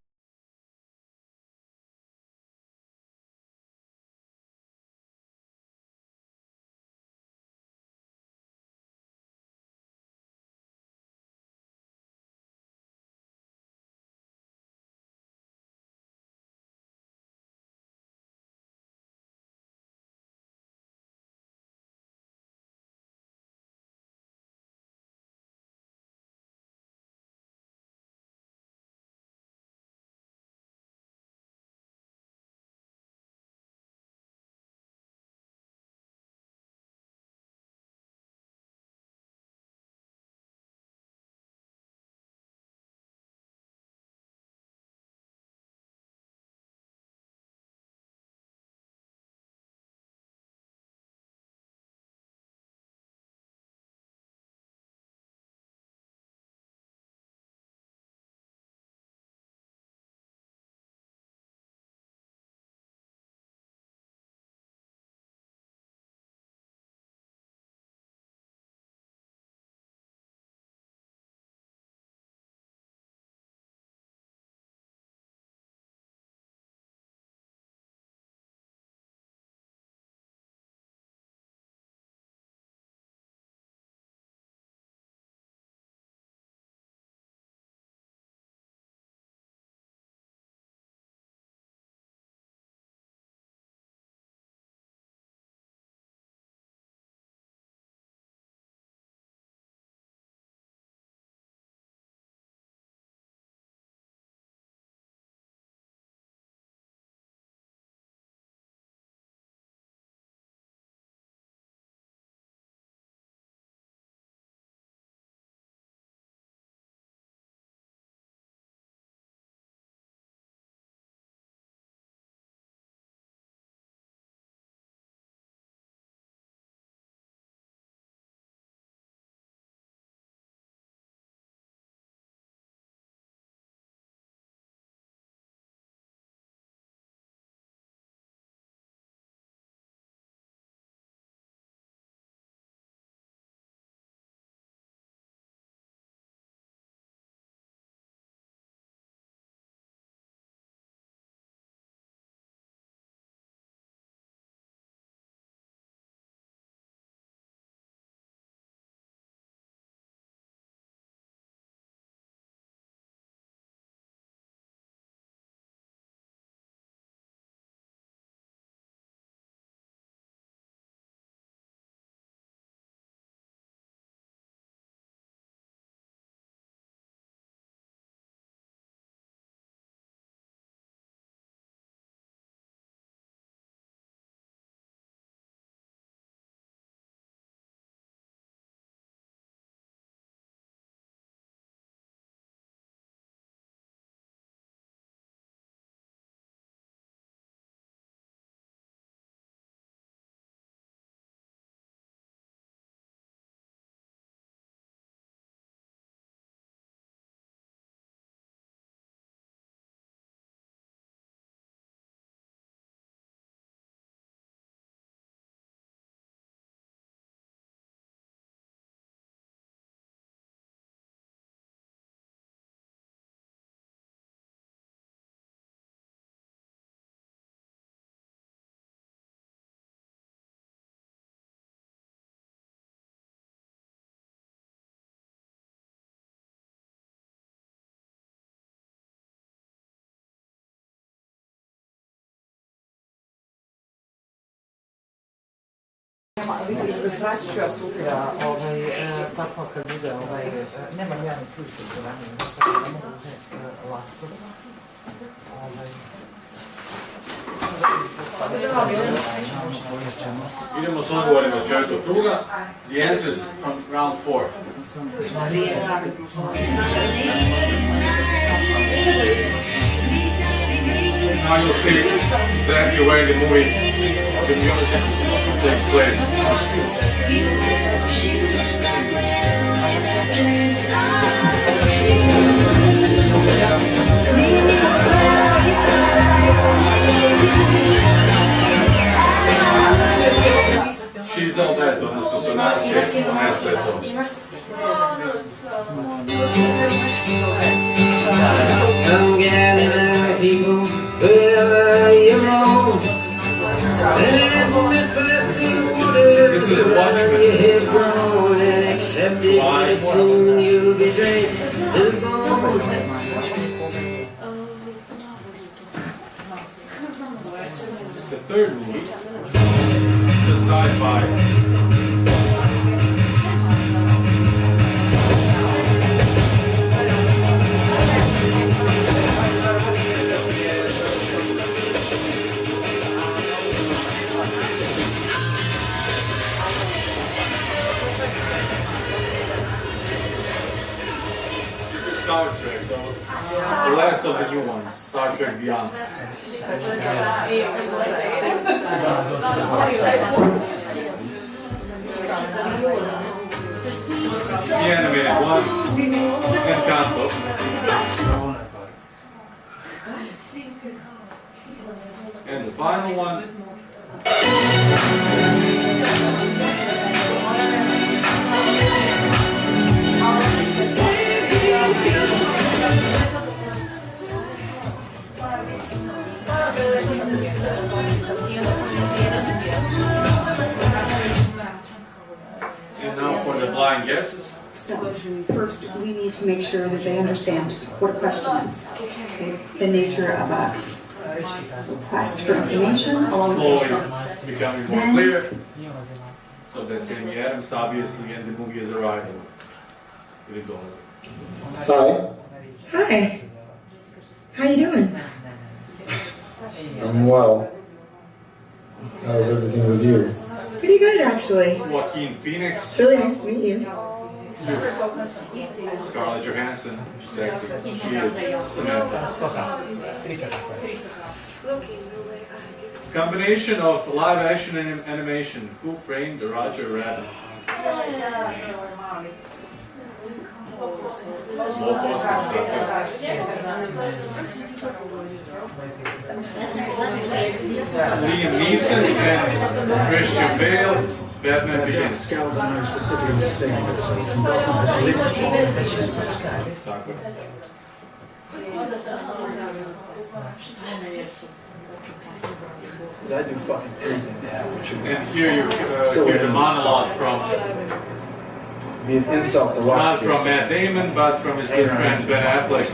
Svratit ću ja sutra, tako kad bude, nemam ja ni ključ u dvorani, ne mogu uzeti laptop. Idemo s odgovorima od četvrtog kruga. The answers from round 4. Now you'll see exactly where the movie, the music takes place. She's all that, odnosno to nas je, ne sve to. Come gather my people, wherever you roam. This is Watchmen. You have grown and accepted that soon you'll be drenched to the bone. The third movie, the sci-fi. Star Trek, the last of the new ones, Star Trek Beyond. The animated one, Encanto. And the final one, and now for the blind guesses. So, first, we need to make sure that they understand what a question is. Okay? The nature of a request for information along with Slowly response. becoming more clear. So that's Amy Adams, obviously, and the movie is arriving. Ili dolazi. Hi, Hi. How you doing? I'm well. How's everything with you? Pretty good, actually. Joaquin Phoenix, It's really nice to meet you. Scarlett Johansson, exactly. She is Samantha. Combination of live action and animation. Who framed Roger Rabbit? Small posters, Liam Neeson and Christian Bale, Batman Begins. Tako. I do fucking anything to have what you want. And here you hear the monologue from, Be an insult to watch not this. from Matt Damon, but from his good friend Ben Affleck.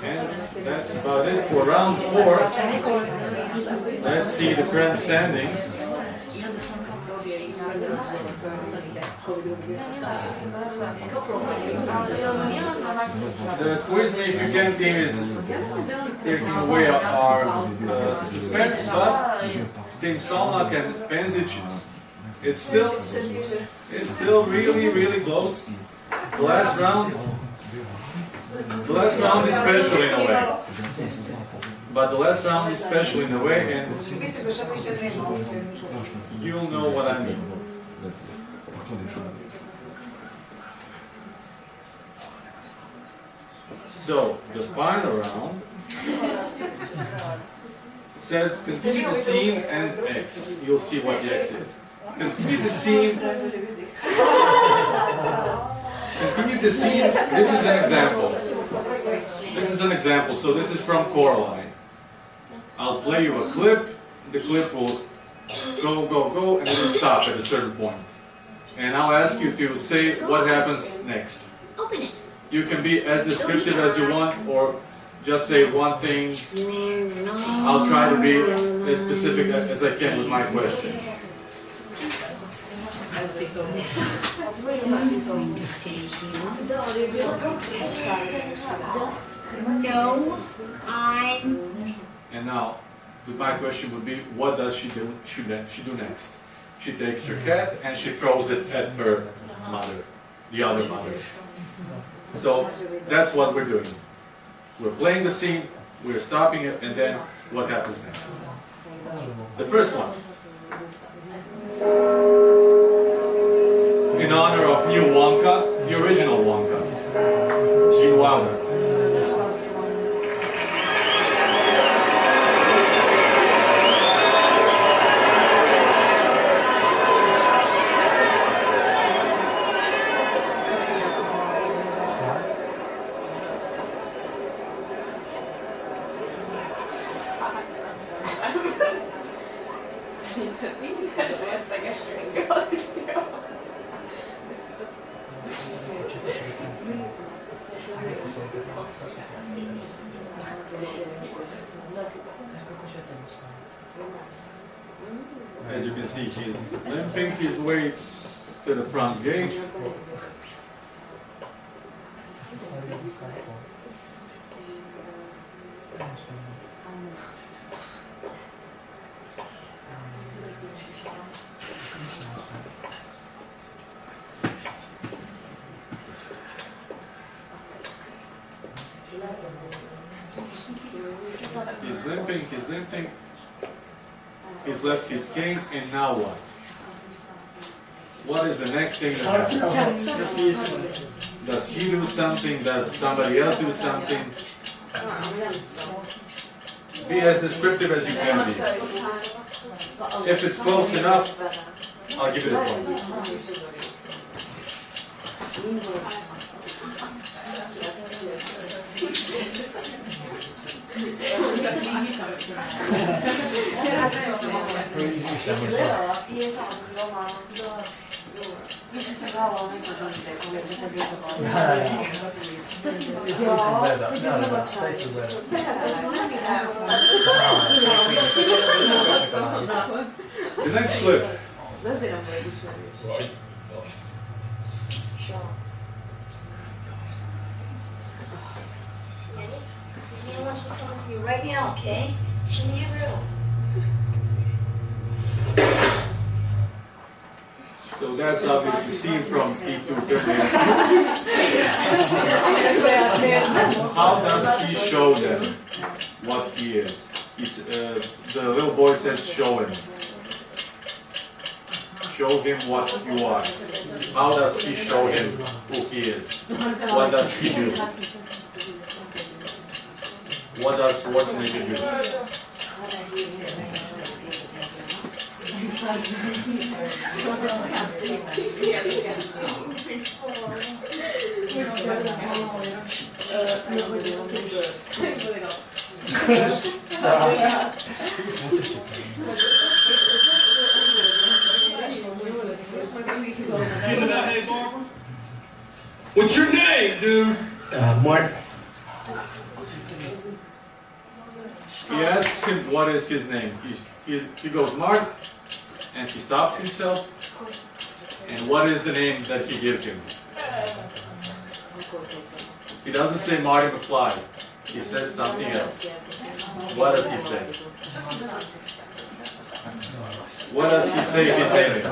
And that's about it for round 4. Let's see the current standings. The Quiz Me If You Can team is taking away our suspense, but Team Solnak and Penzic, it's still really close. The last round is special in a way. But the last round is special in a way, and you'll know what I mean. So, the final round says continue the scene and X. You'll see what the X is. Continue the scene. Continue the scene. This is an example. This is an example. So this is from Coraline. I'll play you a clip. The clip will go, and it will stop at a certain point. And I'll ask you to say what happens next. Open it. You can be as descriptive as you want, or just say one thing. I'll try to be as specific as I can with my question. No, I'm... And now, my question would be, what does she do next? She takes her cat and she throws it at her mother, the other mother. So that's what we're doing. We're playing the scene, we're stopping it, and then what happens next? The first one. In honor of new Wonka, the original Wonka, Gene Wilder. As you can see, he's limping his way to the front gate. He's limping, he's limping. He's left his cane, and now what? What is the next thing that happens? Does he do something? Does somebody else do something? Be as descriptive as you can be. If it's close enough, I'll give it a point. The next clip. You right now, okay? Show me your room. So that's obviously seen from E2. How does he show them what he is? The little boy says, show him. Show him what you are. How does he show him who he is? What does he do? What does Schwarzenegger do? What's your name, dude? Mark. He asks him what is his name. He goes, Mark, and he stops himself. And what is the name that he gives him? He doesn't say Marty McFly. He says something else. What does he say? What does he say his name is?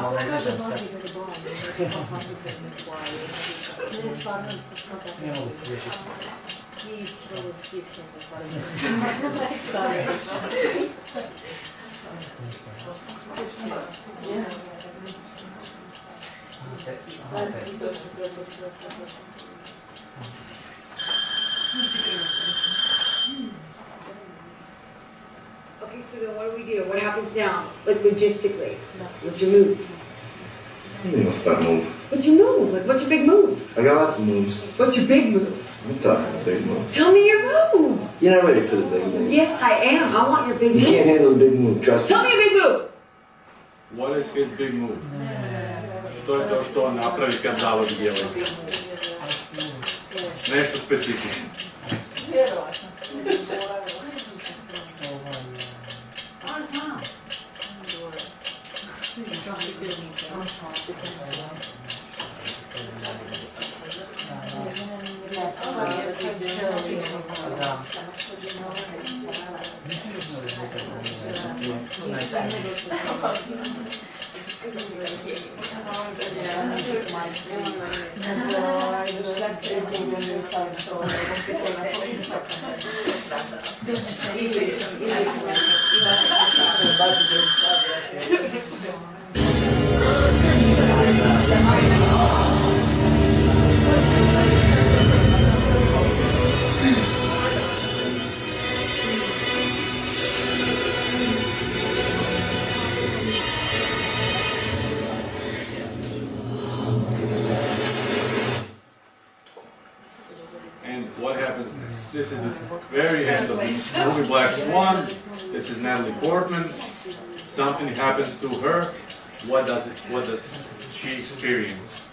Okay, so then what do we do? What happens now? Like logistically? What's your move? What's that move? What's your move? Like what's your big move? I got lots of moves. What's your big move? I'm talking a big move. Tell me your move. You're not ready for the big move. Yes, I am. I want your big You move. can't handle the big move, trust me. Tell me your big move. What is his big move? Što je to što on napravi kad zavodi djevojku? nešto specifično. Vjerovatno. A, znam. And what happens next? This is the very end of the movie Black Swan. This is Natalie Portman. Something happens to her. What does she experience?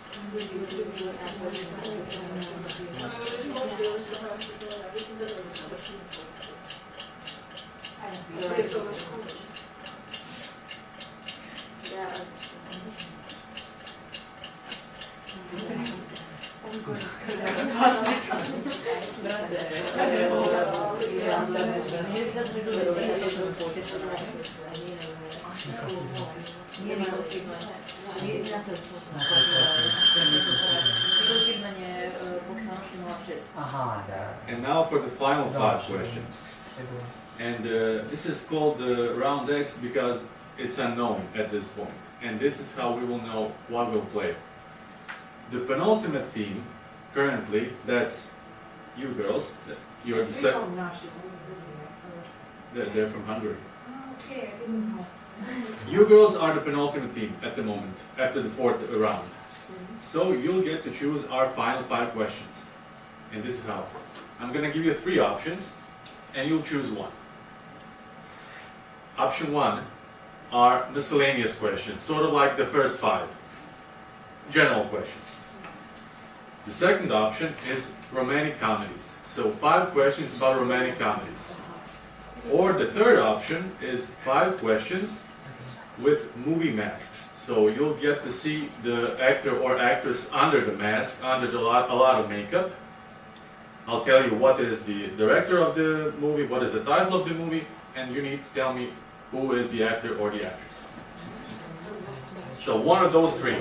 And now for the final 5 questions. And this is called round X because it's unknown at this point. And this is how we will know what we'll play. The penultimate team, currently, that's you girls. You're the second. They're from Hungary. Okay, I didn't know. You girls are the penultimate team at the moment, after the 4th round. So you'll get to choose our final 5 questions. And this is how. I'm going to give you 3 options, and you'll choose one. Option 1 are miscellaneous questions, sort of like the first 5. General questions. The second option is romantic comedies. So 5 questions about romantic comedies. Or the third option is 5 questions with movie masks. So you'll get to see the actor or actress under the mask, under a lot of makeup. I'll tell you what is the director of the movie, what is the title of the movie, and you need to tell me who is the actor or the actress. So one of those 3.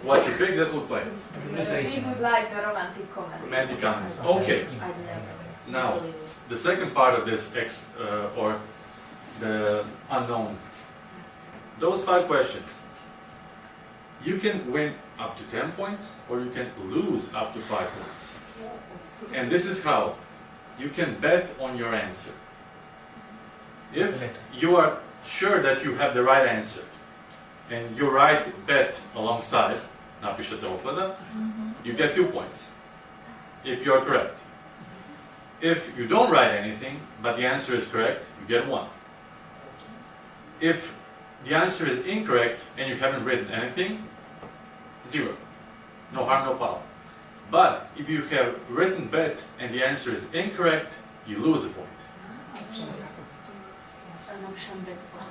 What you pick, that will play. We would like the romantic comedies. Romantic comedies. Okay. Now, the second part of this or the unknown. Those 5 questions. You can win up to 10 points, or you can lose up to 5 points. And this is how. You can bet on your answer. If you are sure that you have the right answer, and you write bet alongside, napišete oklada, you get 2 points. If you're correct. If you don't write anything, but the answer is correct, you get 1. If the answer is incorrect and you haven't written anything, 0. No harm, no foul. But if you have written bet and the answer is incorrect, you lose a point.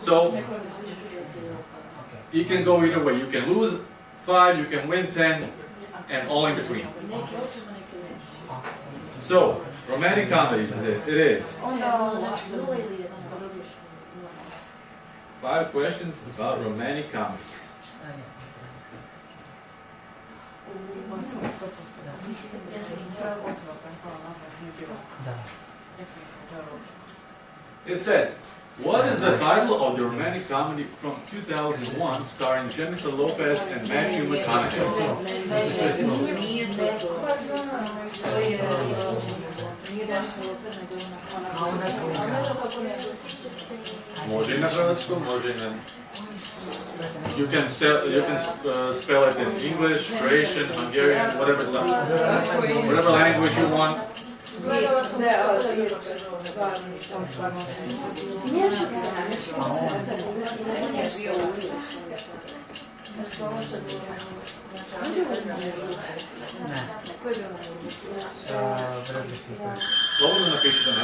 So you can go either way. You can lose 5, you can win 10, and all in between. So, romantic comedies, it is. 5 questions about romantic comedies. It says, what is the title of the romantic comedy from 2001 starring Jennifer Lopez and Matthew McConaughey? Može i na hrvatskom, može i na... You can spell it in English, Croatian, Hungarian, whatever language you want. Slobodno napišite na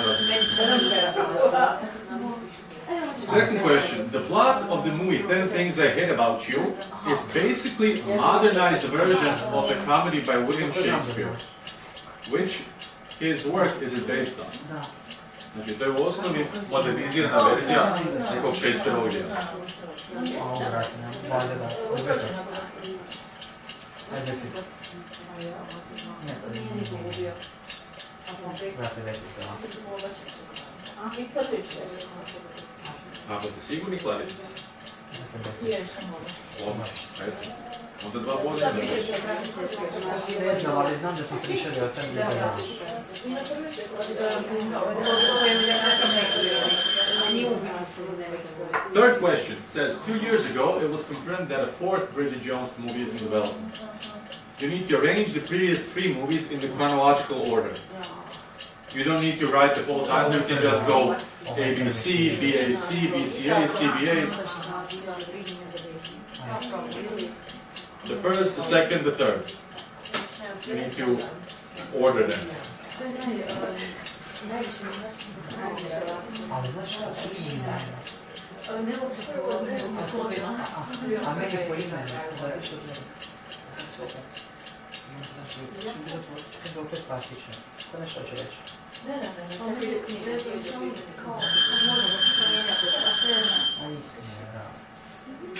Second question. The plot of the movie 10 Things I Hate About You is basically a modernized version of a comedy by William Shakespeare. Which his work is it based on? Znači, to je u osnovi modernizirana verzija nekog Shakespeareovog djela. Ako ste sigurni, kladite se. Odmah, eto. Onda 2 poziva. Ne znam, ali znam da smo pričali o tom Third question says, 2 years ago it was confirmed that a fourth Bridget Jones movie is in development. You need to arrange the previous 3 movies in the chronological order. You don't need to write the whole title, you can just go ABC, BAC, BCA, CBA. The first, the second, the third. You need to order them.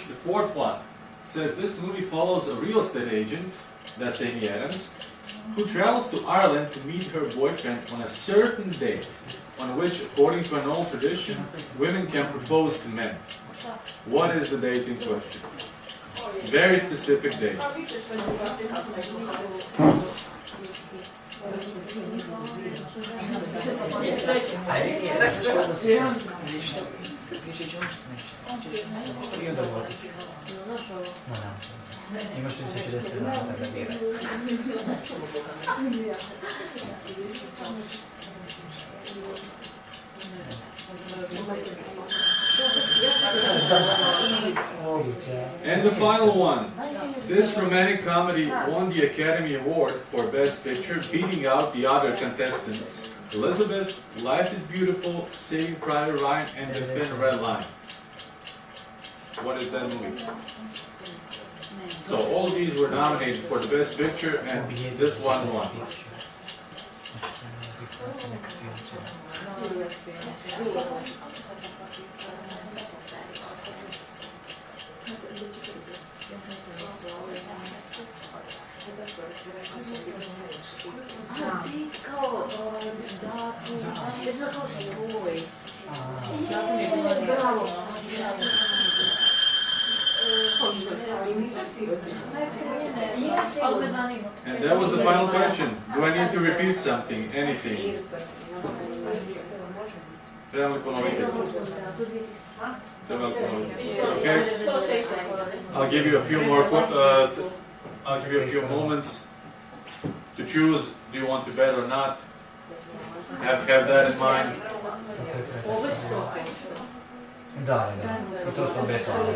The fourth one says this movie follows a real estate agent, that's Amy Adams, who travels to Ireland to meet her boyfriend on a certain day, on which, according to an old tradition, women can propose to men. What is the date in question? Very specific date. Imaš li se 40 dana da ga bira? And the final one. This romantic comedy won the Academy Award for Best Picture, beating out the other contestants. Elizabeth, Life is Beautiful, Saving Private Ryan, and The Thin Red Line. What is that movie? So all of these were nominated for the Best Picture, and this one won. And that was the final question. Do I need to repeat something? Anything? Trebam li ponoviti? Okay. I'll give you a few more. I'll give you a few moments to choose. Do you want to bet or not? Have that in mind. Da. I to smo betali.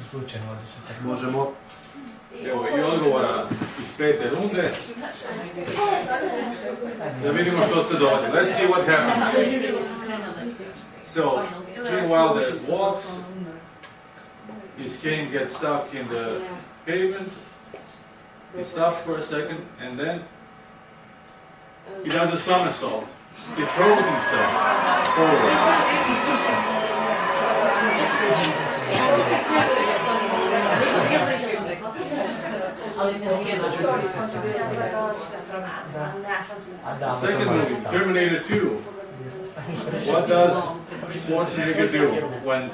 Slučajno odlično. Možemo. Evo i odgovora iz 5. runde. Da vidimo što se dogodi. Let's see what happens. So, Gene Wilder walks. His cane gets stuck in the pavement. He stops for a second and then he does a somersault. He throws himself forward. The second movie, Terminator 2. What does Schwarzenegger do when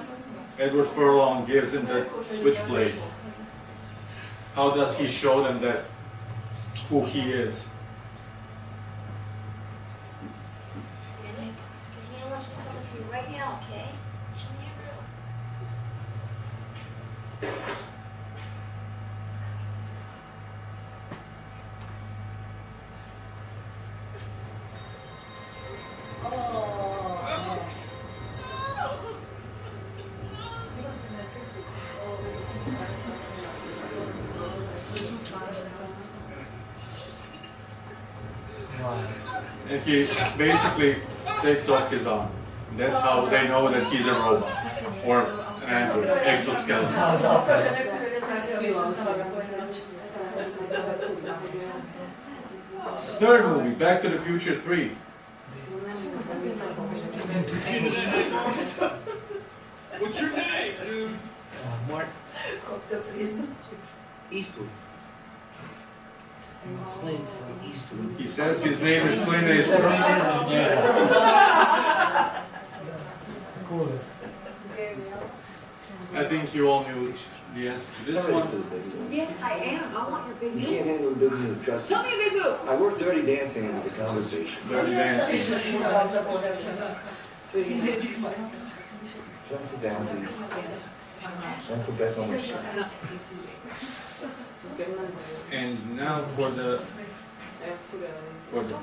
Edward Furlong gives him the switchblade? How does he show them that who he is? Right now, okay? Show me your room. And he basically takes off his arm. That's how they know that he's a robot or an android, exoskeleton. Third movie, Back to the Future 3. What's your name, dude? Mark. Eastwood. Eastwood. He says his name is Clint Eastwood. I think you all knew the answer to this one. Yeah, I am. I want your big You move. can't handle the business of trust. Tell me a big move. I work dirty dancing into the conversation. Dirty dancing. Just sit down, please. Don't forget on my shirt. And now for the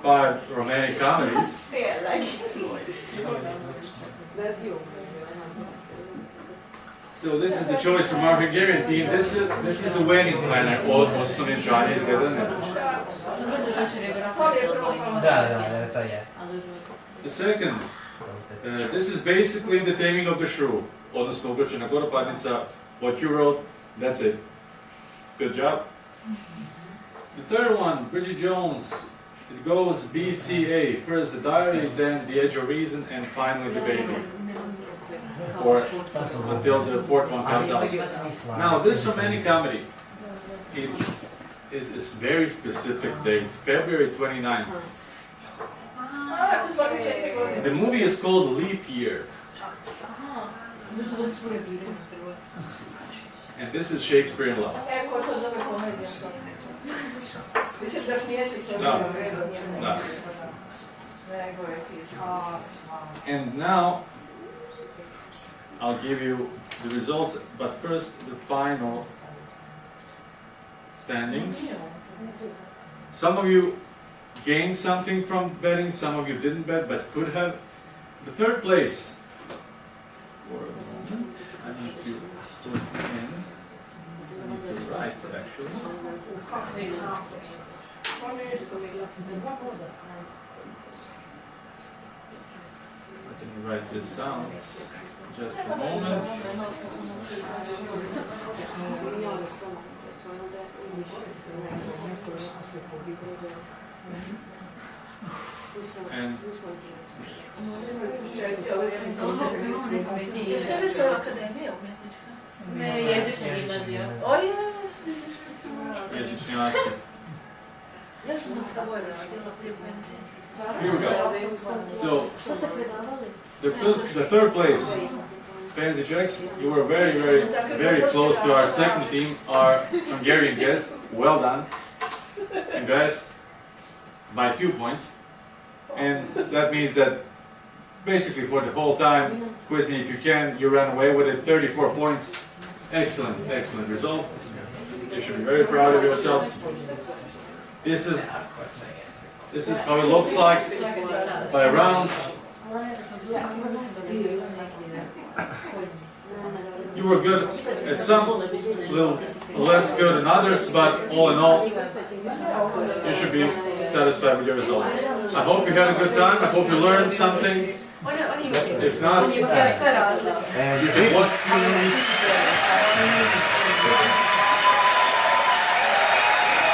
5 romantic comedies. So this is the choice from our Hungarian team. This is the wedding planner od osnovnim čanje izgleda ne. Da, to je. The second, this is basically the taming of the shrew. Odnosno ugračena goropadnica, what you wrote, that's it. Good job. The third one, Bridget Jones. It goes BCA. First the diary, then the edge of reason, and finally the baby. Or until the fourth one comes out. Now this romantic comedy, it is this very specific date, February 29th. The movie is called Leap Year. And this is Shakespeare in Love. No. No. And now I'll give you the results, but first the final standings. Some of you gained something from betting, some of you didn't bet but could have. The third place, for a moment, I need to put in, I need to write actually. Let me write this down. Just a moment. And Jeste li se akademija umjetnička? Ne, jezična gimnazija. Oje! jezičnjaci. Ja sam na tavoj radila prije penzije. Here we go. So, the third place, Pansy Jackson, you were very, very close to our second team, our Hungarian guest. Well done. Congrats. By 2 points. And that means that basically for the whole time, quiz me if you can, you ran away with it, 34 points. Excellent, excellent result. You should be very proud of yourselves. This is how it looks like by rounds. you were good at some, little less good than others, but all in all, you should be satisfied with your result. I hope you had a good time. I hope you learned something. If not, you can watch films.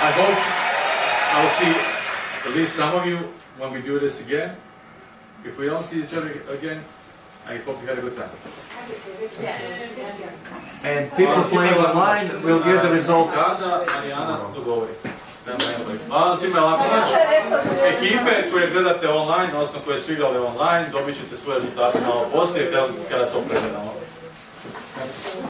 I hope I will see at least some of you when we do this again. If we don't see each other again, I hope you had a good time. And people playing online will get the results. Hvala svima lako noć. Ekipe koje gledate online, odnosno koje su igrali online, dobit ćete svoje rezultate malo poslije kada to pregledamo.